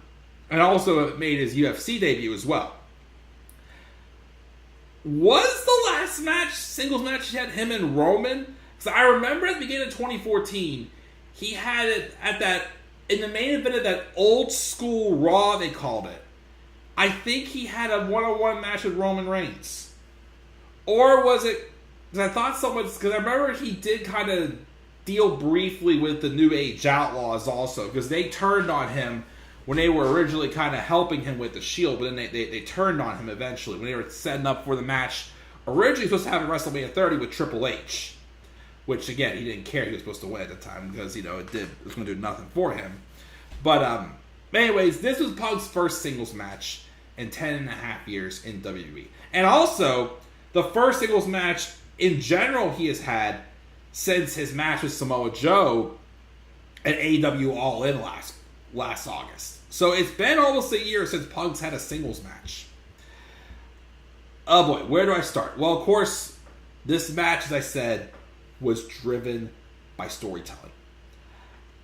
Speaker 1: and also made his UFC debut as well. Was the last match, singles match, he had him and Roman? Because I remember at the beginning of 2014, he had it in the main event of that old school Raw, they called it. I think he had a one-on-one match with Roman Reigns. Or was it... Because I remember he did kind of deal briefly with the New Age Outlaws also, because they turned on him when they were originally kind of helping him with the Shield, but then they turned on him eventually when they were setting up for the match originally supposed to have at WrestleMania 30 with Triple H, which again he didn't care, he was supposed to win at the time because it was going to do nothing for him. But anyways, this was Punk's first singles match in 10.5 years in WWE, and also the first singles match in general he has had since his match with Samoa Joe at AEW All In last August. So it's been almost a year since Punk's had a singles match. Oh boy, where do I start? Well, of course, this match, as I said, was driven by storytelling.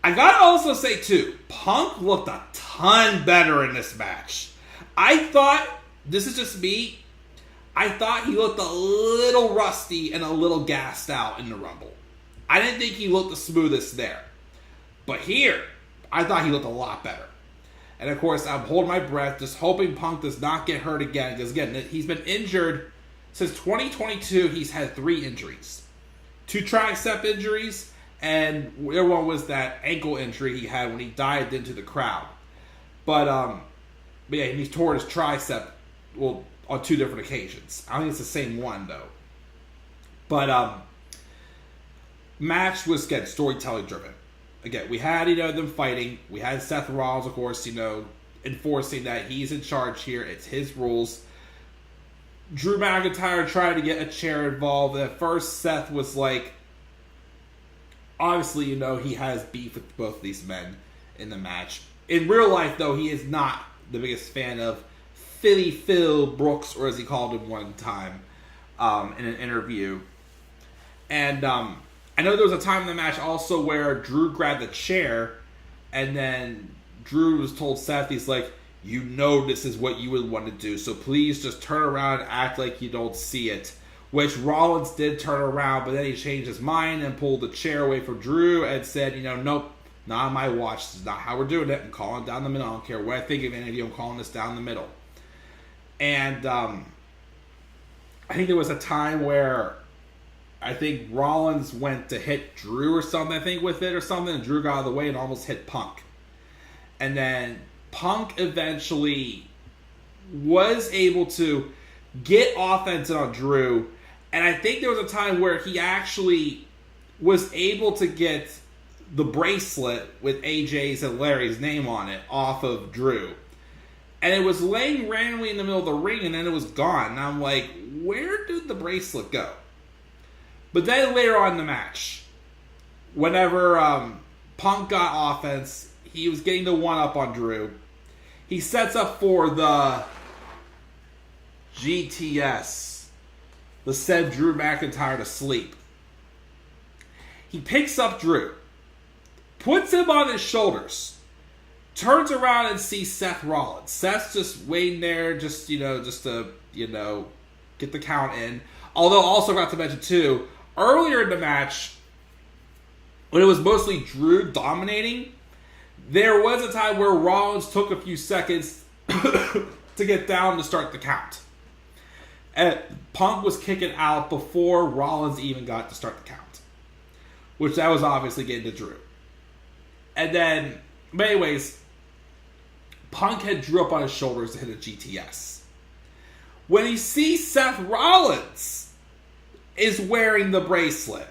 Speaker 1: I gotta also say, too, Punk looked a ton better in this match. I thought, this is just me, I thought he looked a little rusty and a little gassed out in the Rumble. I didn't think he looked the smoothest there. But here, I thought he looked a lot better. And of course, I'm holding my breath, just hoping Punk does not get hurt again. Because again, he's been injured since 2022. He's had 3 injuries. 2 tricep injuries, and the other one was that ankle injury he had when he dived into the crowd. But yeah, he tore his tricep, well, on 2 different occasions. I think it's the same one, though. But match was, again, storytelling driven. Again, we had, them fighting. We had Seth Rollins, of course, enforcing that he's in charge here. It's his rules. Drew McIntyre tried to get a chair involved. At first, Seth was like, obviously, he has beef with both these men in the match. In real life, though, he is not the biggest fan of Philly Phil Brooks, or as he called him one time in an interview. And I know there was a time in the match also where Drew grabbed the chair, and then Drew was told Seth, he's like, this is what you would want to do, so please just turn around and act like you don't see it. Which Rollins did turn around, but then he changed his mind and pulled the chair away from Drew and said, nope, not on my watch. This is not how we're doing it. I'm calling down the middle. I don't care what I think of any of you. I'm calling this down the middle. And I think there was a time where I think Rollins went to hit Drew or something, with it or something, and Drew got out of the way and almost hit Punk. And then Punk eventually was able to get offense on Drew, and I think there was a time where he actually was able to get the bracelet with AJ's and Larry's name on it off of Drew. And it was laying randomly in the middle of the ring, and then it was gone. And I'm like, where did the bracelet go? But then later on in the match, whenever Punk got offense, he was getting the one-up on Drew. He sets up for the GTS, the send Drew McIntyre to sleep. He picks up Drew, puts him on his shoulders, turns around and sees Seth Rollins. Seth's just waiting there, just to get the count in. Although, also got to mention too, earlier in the match, when it was mostly Drew dominating, there was a time where Rollins took a few seconds to get down to start the count. And Punk was kicking out before Rollins even got to start the count. Which that was obviously getting to Drew. And then, but anyways, Punk had Drew up on his shoulders to hit a GTS. When he sees Seth Rollins is wearing the bracelet,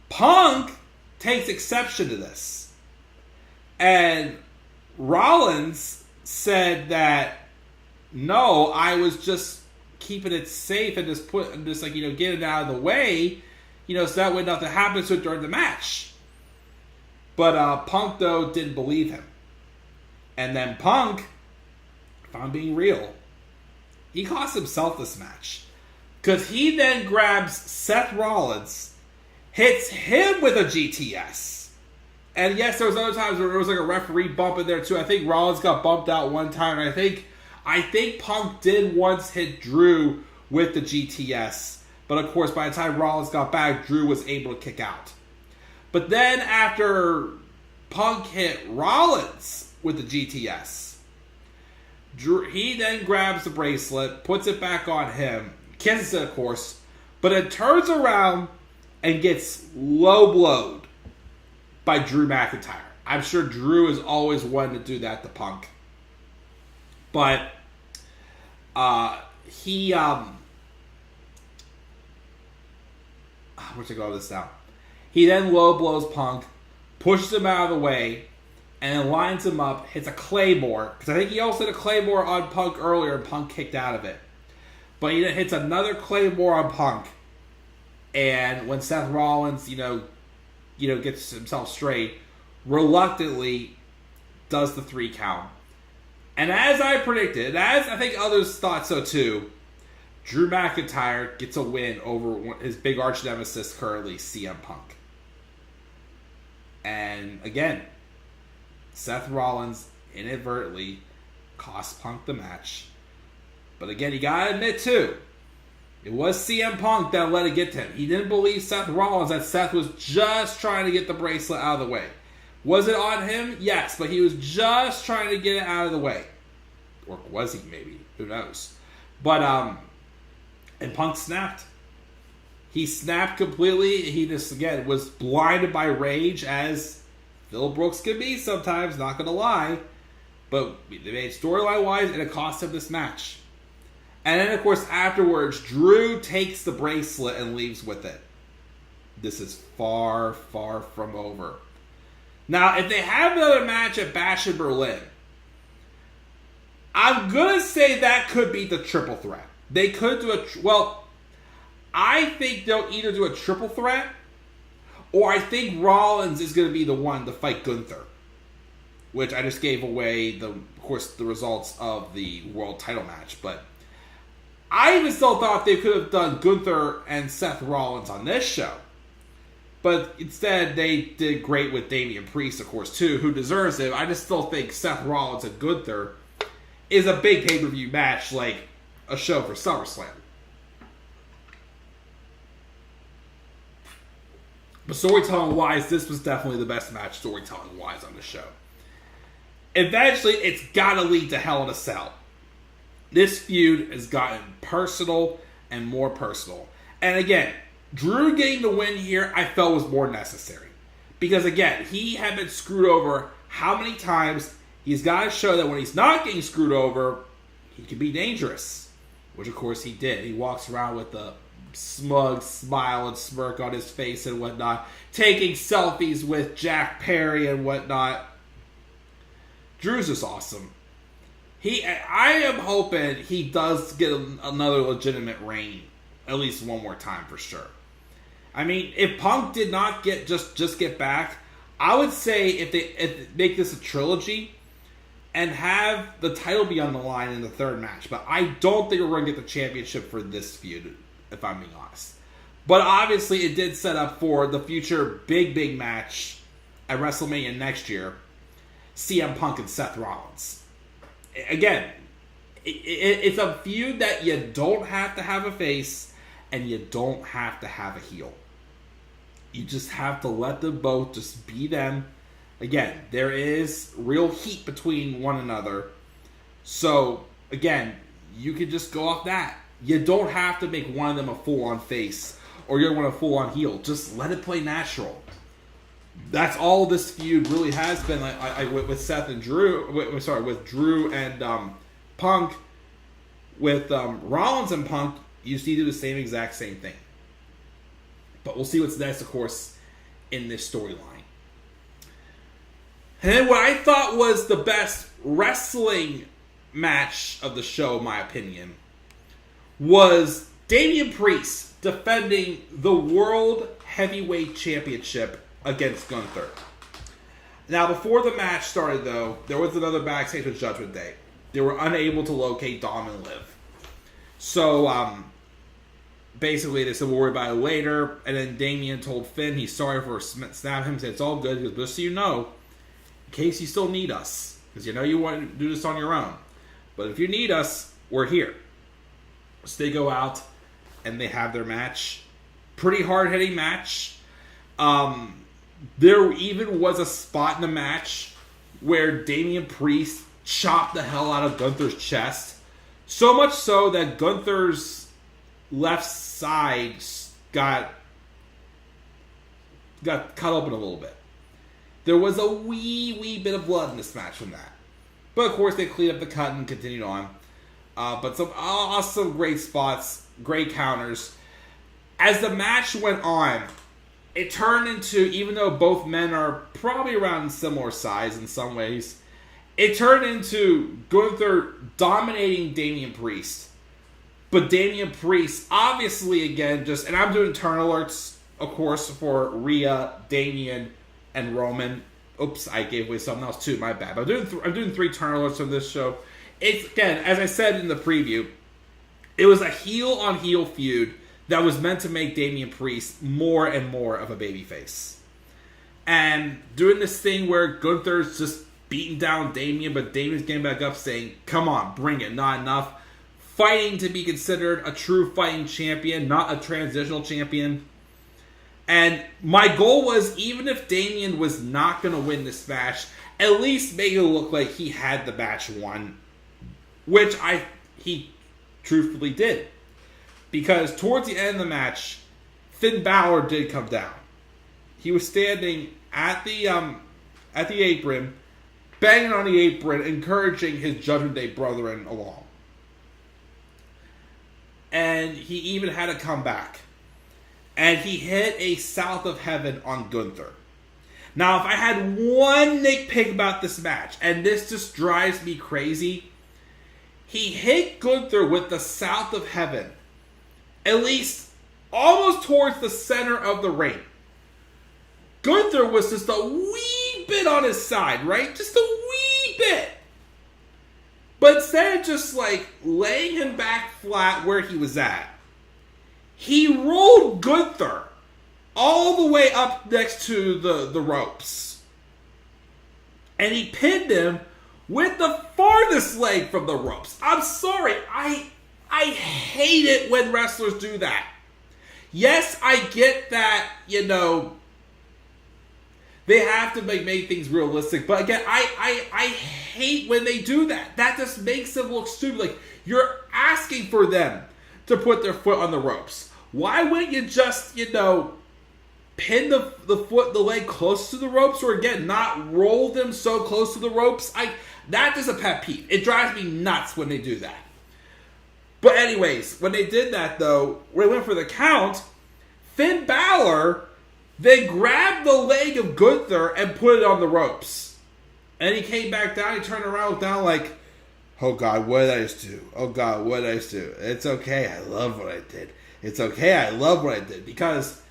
Speaker 1: Punk takes exception to this. And Rollins said that, no, I was just keeping it safe and just getting it out of the way, so that way nothing happens to it during the match. But Punk, though, didn't believe him. And then Punk, if I'm being real, he cost himself this match. Because he then grabs Seth Rollins, hits him with a GTS. And yes, there was other times where there was like a referee bump in there too. I think Rollins got bumped out one time. And I think Punk did once hit Drew with the GTS. But of course, by the time Rollins got back, Drew was able to kick out. But then after Punk hit Rollins with the GTS, he then grabs the bracelet, puts it back on him, kisses it, of course, but it turns around and gets low blowed by Drew McIntyre. I'm sure Drew is always one to do that to Punk. But he where's it go with this now? He then low blows Punk, pushes him out of the way, and then lines him up, hits a Claymore. Because I think he also hit a Claymore on Punk earlier, and Punk kicked out of it. But he then hits another Claymore on Punk. And when Seth Rollins, gets himself straight, reluctantly does the 3 count. And as I predicted, as I think others thought so too, Drew McIntyre gets a win over his big arch nemesis currently, CM Punk. And again, Seth Rollins inadvertently cost Punk the match. But again, you gotta admit too, it was CM Punk that let it get to him. He didn't believe Seth Rollins, that Seth was just trying to get the bracelet out of the way. Was it on him? Yes, but he was just trying to get it out of the way. Or was he maybe? Who knows? But, and Punk snapped. He snapped completely. He just, again, was blinded by rage, as Phil Brooks can be sometimes, not going to lie. But they made storyline-wise, and it cost him this match. And then, of course, afterwards, Drew takes the bracelet and leaves with it. This is far, far from over. Now, if they have another match at Bash in Berlin, I'm going to say that could be the triple threat. They could do I think they'll either do a triple threat, or I think Rollins is going to be the one to fight Gunther. Which I just gave away, of course, the results of the world title match. But I even still thought they could have done Gunther and Seth Rollins on this show. But instead, they did great with Damian Priest, of course, too, who deserves it. I just still think Seth Rollins and Gunther is a big pay-per-view match, like a show for SummerSlam. But storytelling-wise, this was definitely the best match storytelling-wise on the show. Eventually, it's got to lead to Hell in a Cell. This feud has gotten personal and more personal. And again, Drew getting the win here, I felt was more necessary. Because again, he had been screwed over how many times? He's got to show that when he's not getting screwed over, he can be dangerous. Which of course he did. He walks around with a smug smile and smirk on his face and whatnot. Taking selfies with Jack Perry and whatnot. Drew's just awesome. I am hoping he does get another legitimate reign. At least one more time for sure. I mean, if Punk did not just get back, I would say if they make this a trilogy and have the title be on the line in the third match. But I don't think we're going to get the championship for this feud, if I'm being honest. But obviously, it did set up for the future big match at WrestleMania next year, CM Punk and Seth Rollins. Again, it's a feud that you don't have to have a face and you don't have to have a heel. You just have to let them both just be them. Again, there is real heat between one another. So, again, you can just go off that. You don't have to make one of them a full-on face or you're going to full-on heel. Just let it play natural. That's all this feud really has been. With Seth and Drew, with Drew and Punk, with Rollins and Punk, you see do the exact same thing. But we'll see what's next, of course, in this storyline. And then what I thought was the best wrestling match of the show, in my opinion, was Damian Priest defending the World Heavyweight Championship against Gunther. Now, before the match started, though, there was another backstage with Judgment Day. They were unable to locate Dom and Liv. So, basically, they said, we'll worry about it later. And then Damian told Finn he's sorry for snapping him. Said, it's all good. He goes, just so you know, in case you still need us, because you know you want to do this on your own. But if you need us, we're here. So they go out and they have their match. Pretty hard-hitting match. There even was a spot in the match where Damian Priest chopped the hell out of Gunther's chest. So much so that Gunther's left side got cut open a little bit. There was a wee bit of blood in this match from that. But of course they cleaned up the cut and continued on. But some awesome great spots, great counters. As the match went on, it turned into, even though both men are probably around similar size in some ways, it turned into Gunther dominating Damian Priest. But Damian Priest, obviously, again, and I'm doing turn alerts, of course, for Rhea, Damian, and Roman. Oops, I gave away something else too, my bad. But I'm doing 3 turn alerts on this show. It's, again, as I said in the preview, it was a heel-on-heel feud that was meant to make Damian Priest more and more of a babyface. And doing this thing where Gunther's just beating down Damian, but Damian's getting back up saying, come on, bring it, not enough. Fighting to be considered a true fighting champion, not a transitional champion. And my goal was, even if Damian was not going to win this match, at least make it look like he had the match won. Which he truthfully did. Because towards the end of the match, Finn Balor did come down. He was standing at the apron, banging on the apron, encouraging his Judgment Day brethren along. And he even had a comeback. And he hit a South of Heaven on Gunther. Now, if I had one nitpick about this match, and this just drives me crazy, he hit Gunther with the South of Heaven, at least almost towards the center of the ring. Gunther was just a wee bit on his side, right? Just a wee bit. But instead of just laying him back flat where he was at, he rolled Gunther all the way up next to the ropes. And he pinned him with the farthest leg from the ropes. I'm sorry, I hate it when wrestlers do that. Yes, I get that, they have to make things realistic. But again, I hate when they do that. That just makes them look stupid. Like, you're asking for them to put their foot on the ropes. Why wouldn't you just, pin the leg close to the ropes? Or again, not roll them so close to the ropes? That is a pet peeve. It drives me nuts when they do that. But anyways, when they did that though, when they went for the count, Finn Balor then grabbed the leg of Gunther and put it on the ropes. And he came back down, he turned around, looked down like, oh God, what did I just do? Oh God, what did I just do? It's okay, I love what I did. It's okay, I love what I did. Because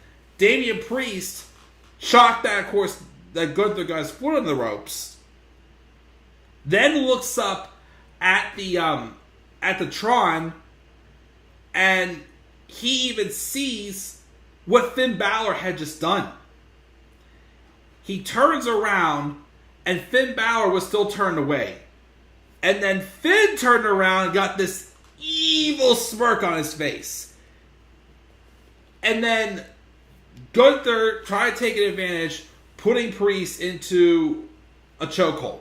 Speaker 1: Damian Priest, shocked that, of course, that Gunther got his foot on the ropes, then looks up at the Tron, and he even sees what Finn Balor had just done. He turns around, and Finn Balor was still turned away. And then Finn turned around and got this evil smirk on his face. And then Gunther tried to take an advantage, putting Priest into a chokehold.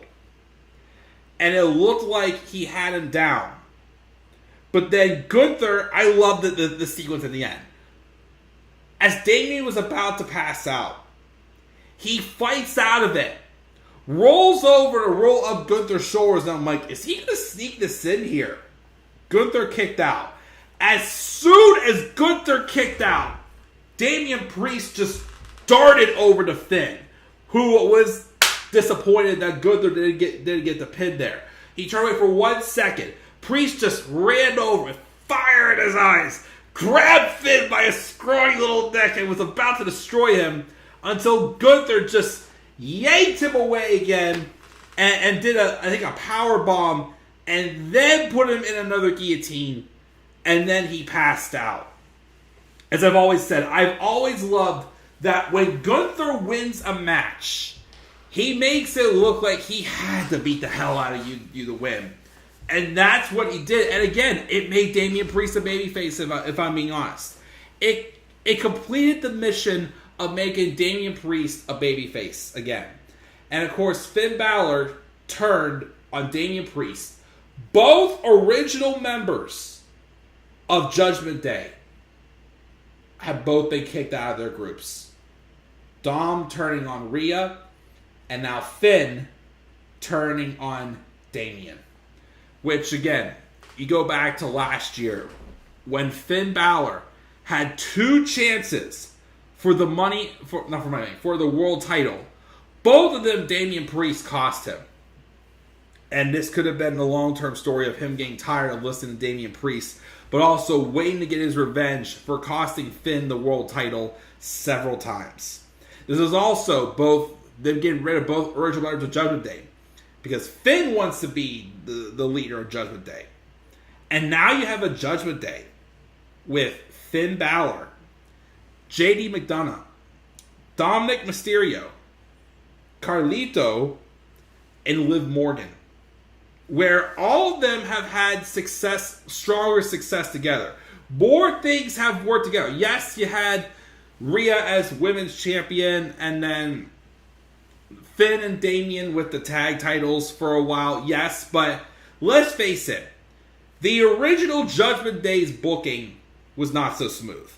Speaker 1: And it looked like he had him down. But then Gunther, I loved the sequence at the end. As Damian was about to pass out, he fights out of it. Rolls over to roll up Gunther's shoulders, and I'm like, is he going to sneak this in here? Gunther kicked out. As soon as Gunther kicked out, Damian Priest just darted over to Finn, who was disappointed that Gunther didn't get the pin there. He turned away for 1 second. Priest just ran over with fire in his eyes, grabbed Finn by his scrawny little neck, and was about to destroy him until Gunther just yanked him away again and did a power bomb, and then put him in another guillotine, and then he passed out. As I've always said, I've always loved that when Gunther wins a match, he makes it look like he had to beat the hell out of you to win. And that's what he did. And again, it made Damian Priest a babyface, if I'm being honest. It completed the mission of making Damian Priest a babyface again. And of course, Finn Balor turned on Damian Priest. Both original members of Judgment Day have both been kicked out of their groups. Dom turning on Rhea, and now Finn turning on Damian. Which, again, you go back to last year when Finn Balor had 2 chances for the for the world title. Both of them, Damian Priest cost him. And this could have been the long-term story of him getting tired of listening to Damian Priest, but also waiting to get his revenge for costing Finn the world title several times. This is also both them getting rid of both original members of Judgment Day, because Finn wants to be the leader of Judgment Day. And now you have a Judgment Day with Finn Balor, JD McDonough, Dominic Mysterio, Carlito, and Liv Morgan, where all of them have had stronger success together. More things have worked together. Yes, you had Rhea as women's champion, and then Finn and Damian with the tag titles for a while. Yes, but let's face it, the original Judgment Day's booking was not so smooth.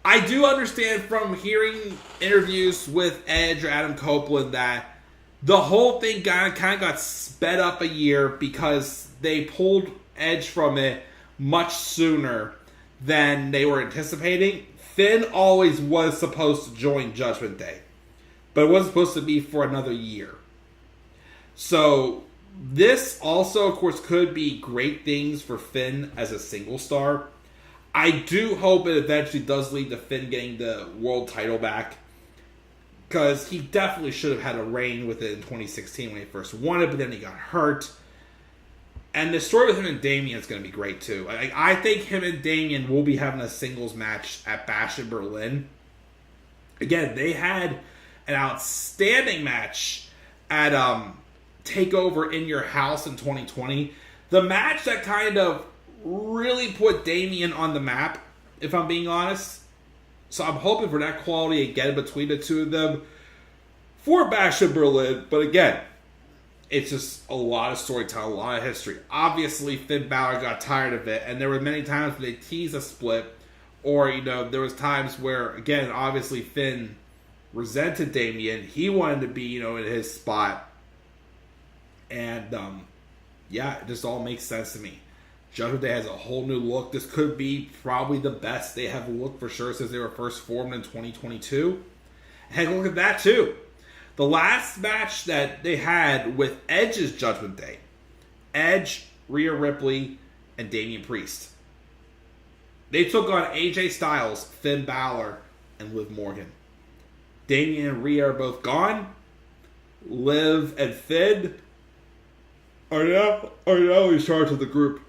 Speaker 1: I do understand from hearing interviews with Edge or Adam Copeland that the whole thing kind of got sped up a year because they pulled Edge from it much sooner than they were anticipating. Finn always was supposed to join Judgment Day, but it wasn't supposed to be for another year. So this also, of course, could be great things for Finn as a single star. I do hope it eventually does lead to Finn getting the world title back, because he definitely should have had a reign with it in 2016 when he first won it, but then he got hurt. And the story with him and Damian is going to be great too. I think him and Damian will be having a singles match at Bash in Berlin. Again, they had an outstanding match at TakeOver in Your House in 2020. The match that kind of really put Damian on the map, if I'm being honest. So I'm hoping for that quality again between the two of them for Bash in Berlin. But again, it's just a lot of storytelling, a lot of history. Obviously, Finn Balor got tired of it, and there were many times when they teased a split, or, there was times where, again, obviously Finn resented Damian. He wanted to be, in his spot. And, it just all makes sense to me. Judgment Day has a whole new look. This could be probably the best they have looked for sure since they were first formed in 2022. And look at that too. The last match that they had with Edge's Judgment Day. Edge, Rhea Ripley, and Damian Priest. They took on AJ Styles, Finn Balor, and Liv Morgan. Damian and Rhea are both gone. Liv and Finn are now in charge of the group.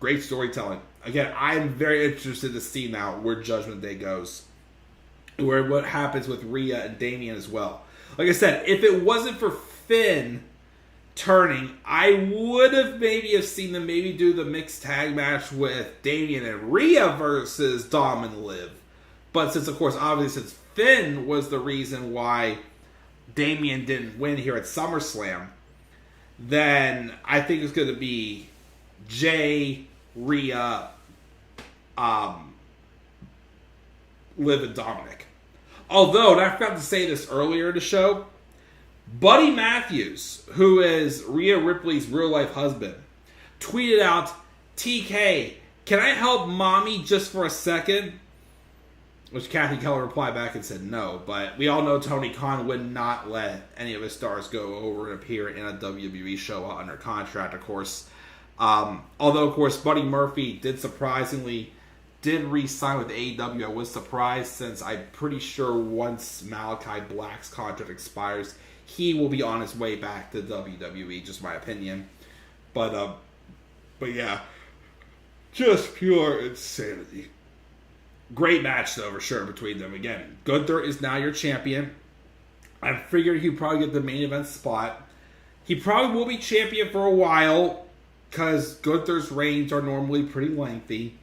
Speaker 1: Great storytelling. Again, I'm very interested to see now where Judgment Day goes. What happens with Rhea and Damian as well. Like I said, if it wasn't for Finn turning, I would have seen them maybe do the mixed tag match with Damian and Rhea versus Dom and Liv. But since Finn was the reason why Damian didn't win here at SummerSlam, then I think it's going to be Jay, Rhea, Liv, and Dominic. Although, and I forgot to say this earlier in the show, Buddy Matthews, who is Rhea Ripley's real-life husband, tweeted out, TK, can I help mommy just for a second? Which Kathy Keller replied back and said no, but we all know Tony Khan would not let any of his stars go over and appear in a WWE show while under contract, of course. Although, of course, Buddy Murphy did re-sign with AEW. I was surprised, since I'm pretty sure once Malachi Black's contract expires, he will be on his way back to WWE, just my opinion. But yeah, just pure insanity. Great match, though, for sure, between them. Again, Gunther is now your champion. I figured he'd probably get the main event spot. He probably will be champion for a while, because Gunther's reigns are normally pretty lengthy.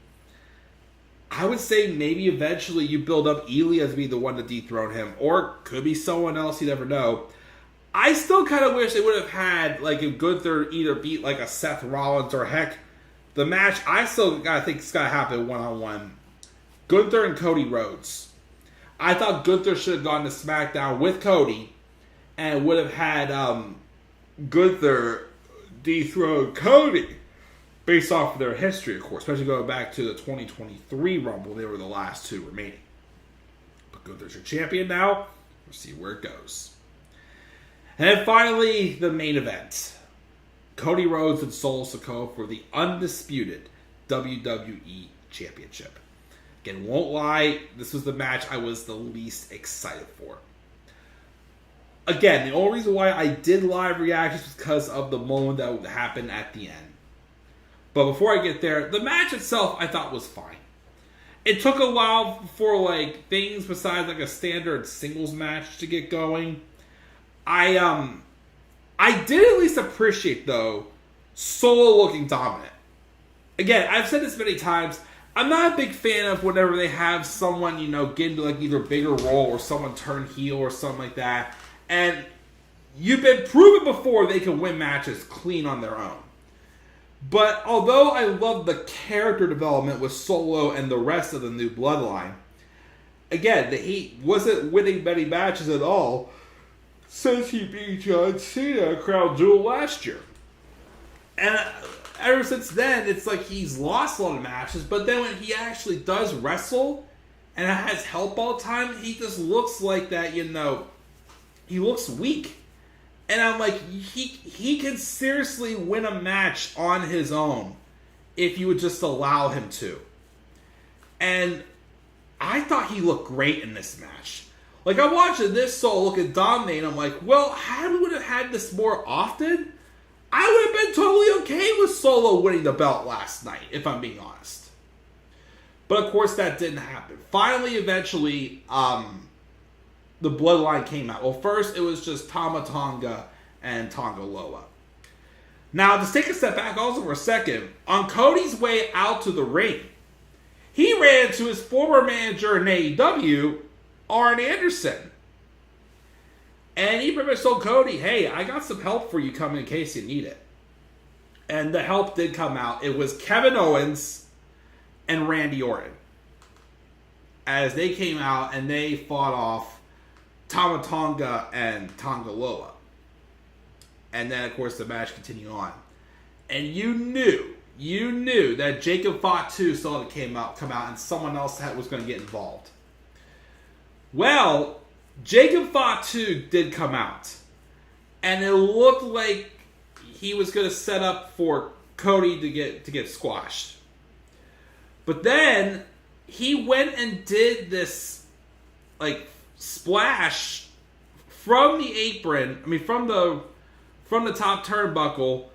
Speaker 1: I would say maybe eventually you build up Elias to be the one to dethrone him, or could be someone else, you never know. I still kind of wish they would have had, like, if Gunther either beat, like, a Seth Rollins, or heck, the match I still think it's got to happen one-on-one. Gunther and Cody Rhodes. I thought Gunther should have gone to SmackDown with Cody and would have had Gunther dethrone Cody based off of their history, of course, especially going back to the 2023 Rumble. They were the last two remaining. But Gunther's your champion now. We'll see where it goes. And then finally, the main event. Cody Rhodes and SIkoa for the Undisputed WWE Championship. Again, won't lie, this was the match I was the least excited for. Again, the only reason why I did live reactions was because of the moment that would happen at the end. But before I get there, the match itself I thought was fine. It took a while for, like, things besides, like, a standard singles match to get going. I did at least appreciate, though, Solo looking dominant. Again, I've said this many times, I'm not a big fan of whenever they have someone, get into, like, either a bigger role or someone turn heel or something like that. And you've been proven before they can win matches clean on their own. But although I love the character development with Solo and the rest of the new Bloodline, again, he wasn't winning many matches at all since he beat John Cena at Crown Jewel last year. And ever since then, it's like he's lost a lot of matches, but then when he actually does wrestle and has help all the time, he just looks like that, he looks weak. And I'm like, he can seriously win a match on his own if you would just allow him to. And I thought he looked great in this match. Like, I'm watching this Solo look at dominate, and I'm like, well, how we would have had this more often? I would have been totally okay with Solo winning the belt last night, if I'm being honest. But, of course, that didn't happen. Finally, eventually, the Bloodline came out. Well, first, it was just Tama Tonga and Tonga Loa. Now, to take a step back also for a second, on Cody's way out to the ring, he ran into his former manager in AEW, Arn Anderson. And he pretty much told Cody, hey, I got some help for you coming in case you need it. And the help did come out. It was Kevin Owens and Randy Orton. As they came out and they fought off Tama Tonga and Tonga Loa. And then, of course, the match continued on. And you knew that Jacob Fatu saw it come out and someone else was going to get involved. Well, Jacob Fatu did come out. And it looked like he was going to set up for Cody to get squashed. But then he went and did this, like, splash from the apron, from the top turnbuckle,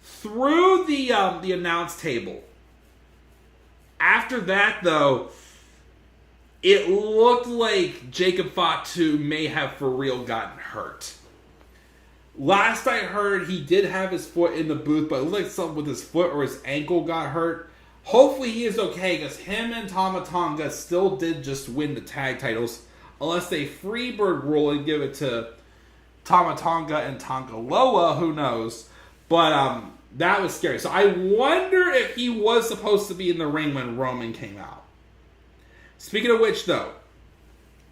Speaker 1: through the announce table. After that, though, it looked like Jacob Fatu may have for real gotten hurt. Last I heard, he did have his foot in the booth, but it looked like something with his foot or his ankle got hurt. Hopefully he is okay, because him and Tama Tonga still did just win the tag titles, unless they freebird rule and give it to Tama Tonga and Tonga Loa, who knows. But that was scary. So I wonder if he was supposed to be in the ring when Roman came out. Speaking of which, though,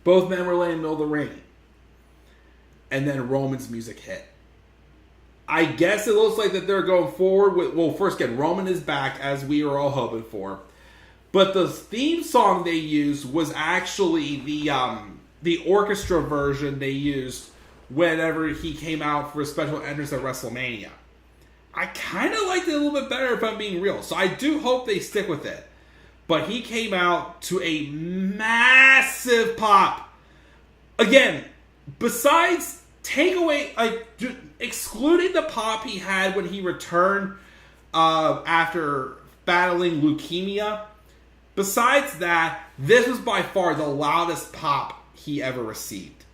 Speaker 1: both men were laying in the middle of the ring. And then Roman's music hit. I guess it looks like that they're going forward with... Well, first again, Roman is back, as we were all hoping for. But the theme song they used was actually the orchestra version they used whenever he came out for a special entrance at WrestleMania. I kind of liked it a little bit better, if I'm being real. So I do hope they stick with it. But he came out to a massive pop. Again, besides excluding the pop he had when he returned after battling leukemia, besides that, this was by far the loudest pop he ever received.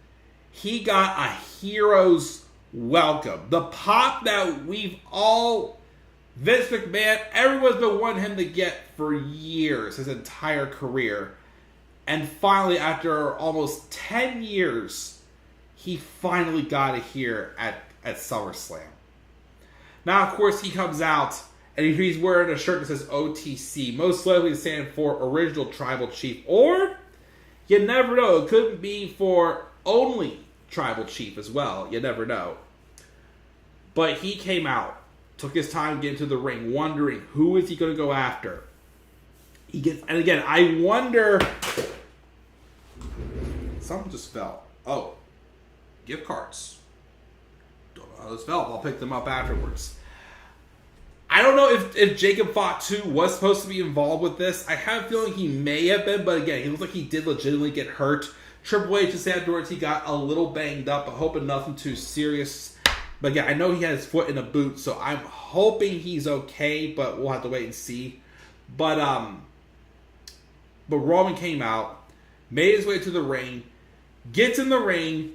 Speaker 1: He got a hero's welcome. The pop that we've all... Vince McMahon, everyone's been wanting him to get for years, his entire career. And finally, after almost 10 years, he finally got it here at SummerSlam. Now, of course, he comes out, and he's wearing a shirt that says OTC, most likely standing for Original Tribal Chief. Or, you never know, it could be for only Tribal Chief as well. You never know. But he came out. Took his time to get into the ring, wondering who is he going to go after. And again, I wonder... Something just fell. Oh. Gift cards. Don't know how this fell. I'll pick them up afterwards. I don't know if Jacob Fatu was supposed to be involved with this. I have a feeling he may have been, but again, he looks like he did legitimately get hurt. Triple H just afterwards, he got a little banged up, but hoping nothing too serious. But yeah, I know he had his foot in a boot, so I'm hoping he's okay, but we'll have to wait and see. But Roman came out, made his way to the ring, gets in the ring,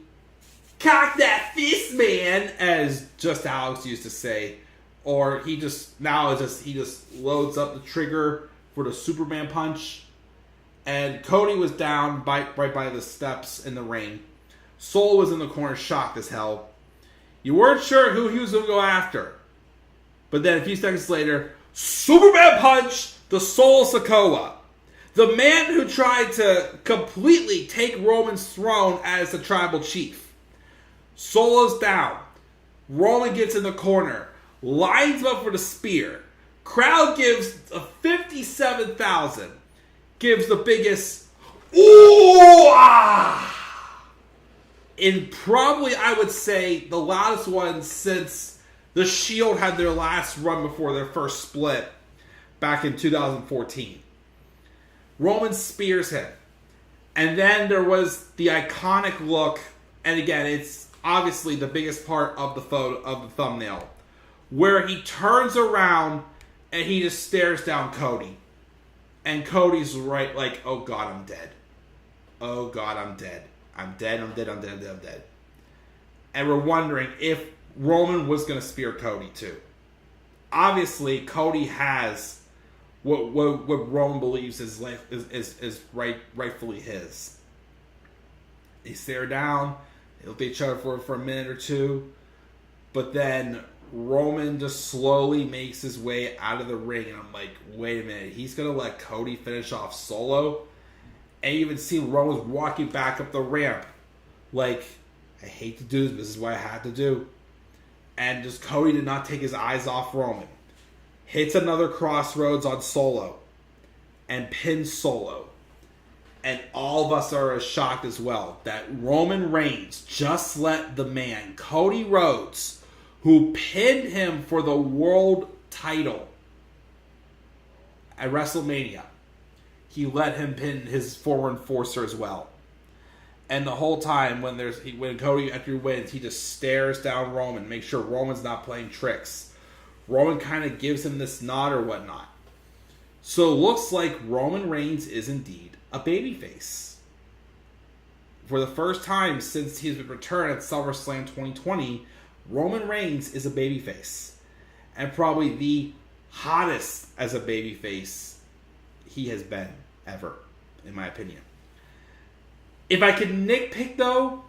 Speaker 1: cock that fist, man, as Just Alex used to say. Or he just loads up the trigger for the Superman punch. And Cody was down right by the steps in the ring. Soul was in the corner, shocked as hell. You weren't sure who he was going to go after. But then a few seconds later, Superman punch the Soul SIkoa. The man who tried to completely take Roman's throne as the tribal chief. Solo's down. Roman gets in the corner. Lines him up for the spear. Crowd gives a 57,000. Gives the biggest ooh ah! In probably, I would say, the loudest one since the Shield had their last run before their first split back in 2014. Roman spears him. And then there was the iconic look, and again, it's obviously the biggest part of the photo of the thumbnail, where he turns around and he just stares down Cody. And Cody's right like, oh God, I'm dead. Oh God, I'm dead. I'm dead. And we're wondering if Roman was going to spear Cody too. Obviously, Cody has what Roman believes is rightfully his. They stare down. They look at each other for a minute or two. But then Roman just slowly makes his way out of the ring. And I'm like, wait a minute. He's going to let Cody finish off Solo? And you even see Roman's walking back up the ramp. Like, I hate to do this, but this is what I had to do. And just Cody did not take his eyes off Roman. Hits another crossroads on Solo. And pins Solo. And all of us are as shocked as well that Roman Reigns just let the man, Cody Rhodes, who pinned him for the world title at WrestleMania, he let him pin his former enforcer as well. And the whole time when Cody after he wins, he just stares down Roman, make sure Roman's not playing tricks. Roman kind of gives him this nod or whatnot. So it looks like Roman Reigns is indeed a babyface. For the first time since he's returned at SummerSlam 2020, Roman Reigns is a babyface. And probably the hottest as a babyface he has been ever, in my opinion. If I could nitpick though,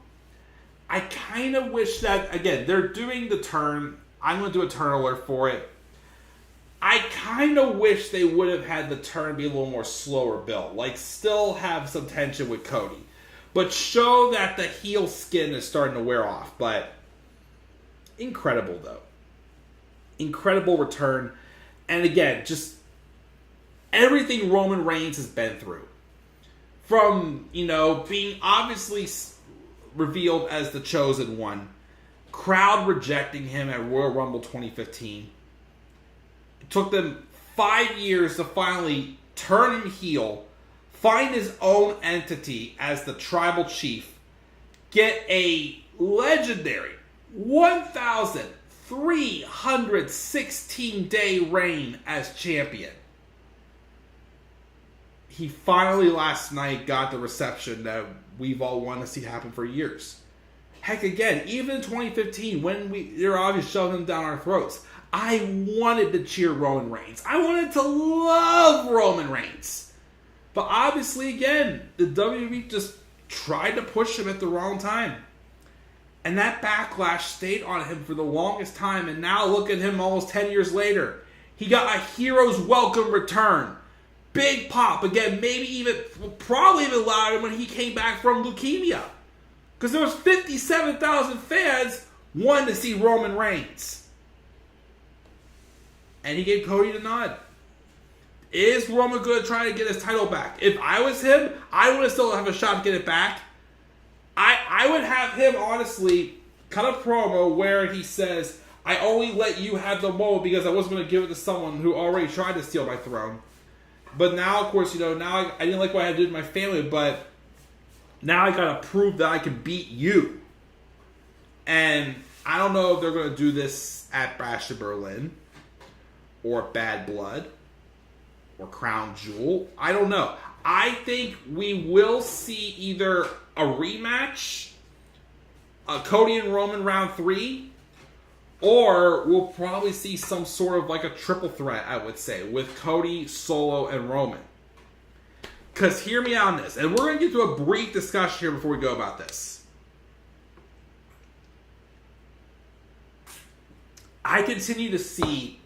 Speaker 1: I kind of wish that, again, they're doing the turn. I'm going to do a turn alert for it. I kind of wish they would have had the turn be a little more slower built. Like, still have some tension with Cody. But show that the heel skin is starting to wear off. But incredible, though. Incredible return. And again, just everything Roman Reigns has been through. From, being obviously revealed as the chosen one. Crowd rejecting him at Royal Rumble 2015. It took them 5 years to finally turn him heel, find his own entity as the tribal chief, get a legendary 1,316-day reign as champion. He finally last night got the reception that we've all wanted to see happen for years. Heck, again, even in 2015, when they're obviously shoving them down our throats, I wanted to cheer Roman Reigns. I wanted to love Roman Reigns. But obviously, again, the WWE just tried to push him at the wrong time. And that backlash stayed on him for the longest time. And now look at him almost 10 years later. He got a hero's welcome return. Big pop. Again, probably even louder when he came back from leukemia. Because there was 57,000 fans wanting to see Roman Reigns. And he gave Cody the nod. Is Roman going to try to get his title back? If I was him, I would still have a shot to get it back. I would have him, honestly, cut a promo where he says, I only let you have the moment because I wasn't going to give it to someone who already tried to steal my throne. But now, of course, now I didn't like what I had to do to my family, but now I got to prove that I can beat you. And I don't know if they're going to do this at Bash in Berlin, or Bad Blood, or Crown Jewel. I don't know. I think we will see either a rematch, a Cody and Roman round 3, or we'll probably see some sort of like a triple threat, I would say, with Cody, Solo, and Roman. Because hear me out on this, and we're going to get to a brief discussion here before we go about this. I continue to see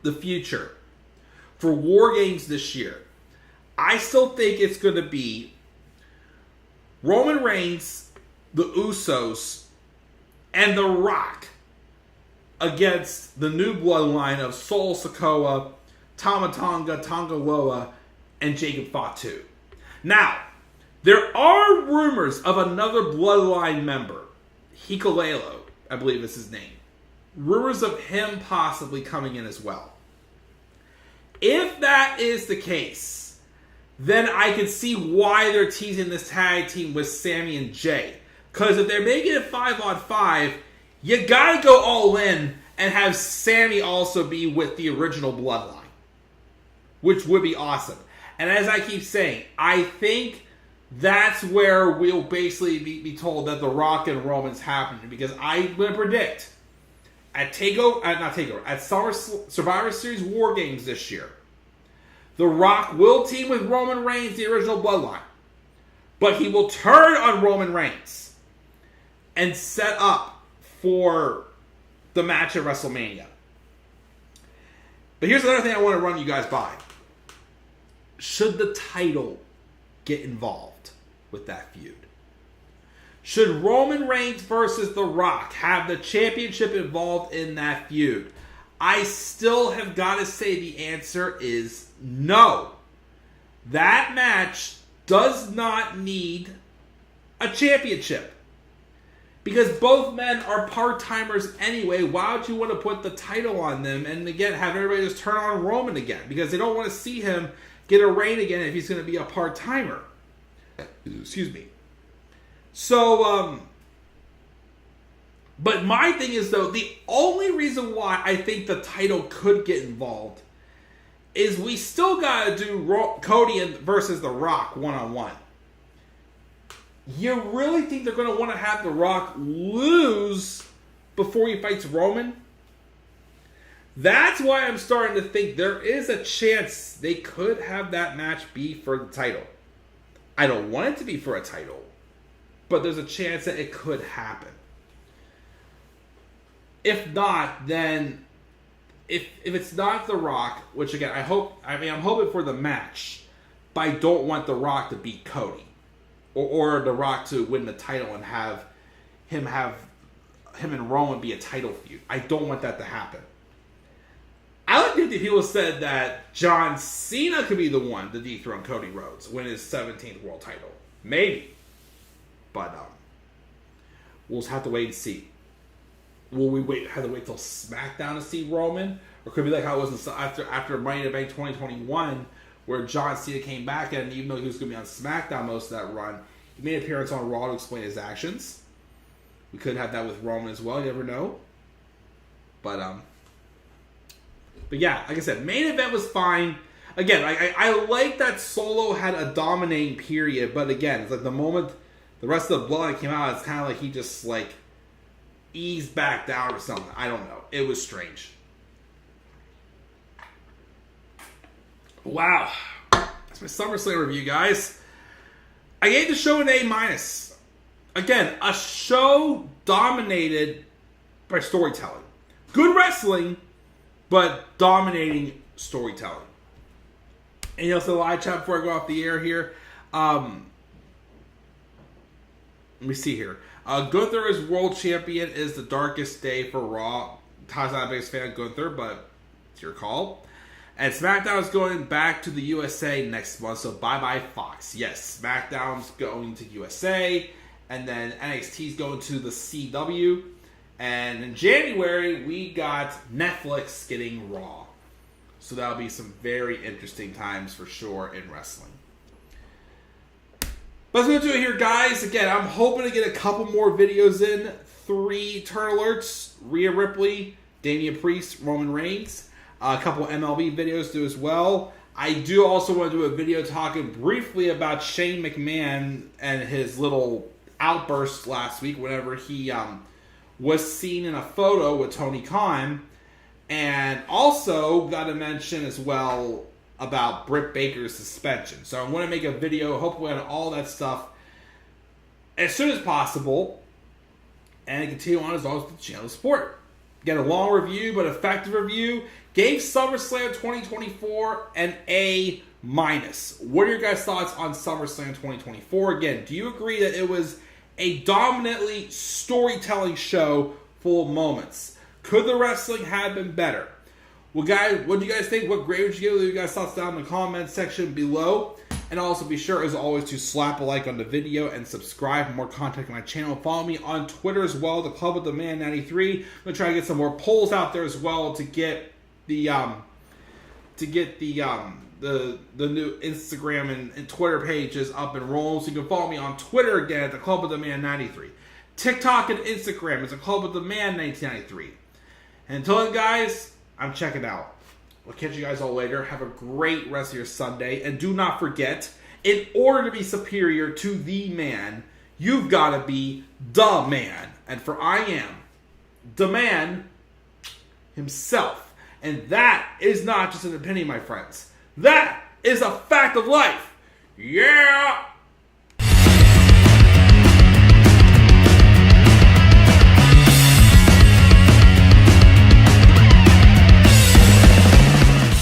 Speaker 1: the future for War Games this year. I still think it's going to be Roman Reigns, the Usos, and The Rock against the new bloodline of SIkoa, Tama Tonga, Tonga Loa, and Jacob Fatu. Now, there are rumors of another bloodline member, Hikuleo, I believe is his name. Rumors of him possibly coming in as well. If that is the case, then I can see why they're teasing this tag team with Sammy and Jay. Because if they're making it 5-on-5, you gotta go all in and have Sammy also be with the original bloodline. Which would be awesome. And as I keep saying, I think that's where we'll basically be told that The Rock and Roman's happening. Because I'm going to predict at Survivor Series War Games this year, The Rock will team with Roman Reigns, the original bloodline. But he will turn on Roman Reigns and set up for the match at WrestleMania. But here's another thing I want to run you guys by. Should the title get involved with that feud? Should Roman Reigns versus The Rock have the championship involved in that feud? I still have got to say the answer is no. That match does not need a championship. Because both men are part-timers anyway. Why would you want to put the title on them and again have everybody just turn on Roman again? Because they don't want to see him get a reign again if he's going to be a part-timer. Excuse me. So, but my thing is, though, the only reason why I think the title could get involved is we still got to do Cody versus The Rock one-on-one. You really think they're going to want to have The Rock lose before he fights Roman? That's why I'm starting to think there is a chance they could have that match be for the title. I don't want it to be for a title, but there's a chance that it could happen. If not, then if it's not The Rock, which again I'm hoping for the match, but I don't want The Rock to beat Cody. Or The Rock to win the title and have him and Roman be a title feud. I don't want that to happen. I would think that people said that John Cena could be the one to dethrone Cody Rhodes, win his 17th world title. Maybe. But we'll just have to wait and see. Will we have to wait till SmackDown to see Roman? Or could it be like how it was after Money in the Bank 2021, where John Cena came back, and even though he was going to be on SmackDown most of that run, he made an appearance on Raw to explain his actions. We could have that with Roman as well. You never know. But yeah, like I said, main event was fine. Again, I like that Solo had a dominating period, but again, it's like the moment the rest of the Bloodline came out, it's kind of like he just like eased back down or something. I don't know. It was strange. Wow. That's my SummerSlam review, guys. I gave the show an A-. Again, a show dominated by storytelling. Good wrestling, but dominating storytelling. Anything else in the live chat before I go off the air here? Let me see here. Gunther is world champion is the darkest day for Raw. Ty's not the biggest fan of Gunther, but it's your call. And SmackDown is going back to the USA next month, so bye-bye Fox. Yes, SmackDown's going to USA, and then NXT's going to the CW. And in January, we got Netflix getting Raw. So that'll be some very interesting times for sure in wrestling. But let's go do it here, guys. Again, I'm hoping to get a couple more videos in. 3 turn alerts. Rhea Ripley, Damian Priest, Roman Reigns. A couple MLB videos to do as well. I do also want to do a video talking briefly about Shane McMahon and his little outburst last week whenever he was seen in a photo with Tony Khan. And also got to mention as well about Britt Baker's suspension. So I want to make a video, hopefully on all that stuff as soon as possible. And continue on as long as the channel support. Get a long review, but effective review. Gave SummerSlam 2024 an A-. What are your guys' thoughts on SummerSlam 2024? Again, do you agree that it was a dominantly storytelling show full of moments? Could the wrestling have been better? Well, guys, what do you guys think? What grade would you give? Leave your guys' thoughts down in the comments section below. And also be sure, as always, to slap a like on the video and subscribe for more content on my channel. Follow me on Twitter as well, the Club of the Man 93. I'm gonna try to get some more polls out there as well to get the new Instagram and Twitter pages up and rolling. So you can follow me on Twitter again at the Club of the Man 93. TikTok and Instagram is the Club of the Man 1993. And until then, guys, I'm checking out. We'll catch you guys all later. Have a great rest of your Sunday. And do not forget, in order to be superior to the man, you've got to be the man. And for I am the man himself. And that is not just an opinion, my friends. That is a fact of life. Yeah!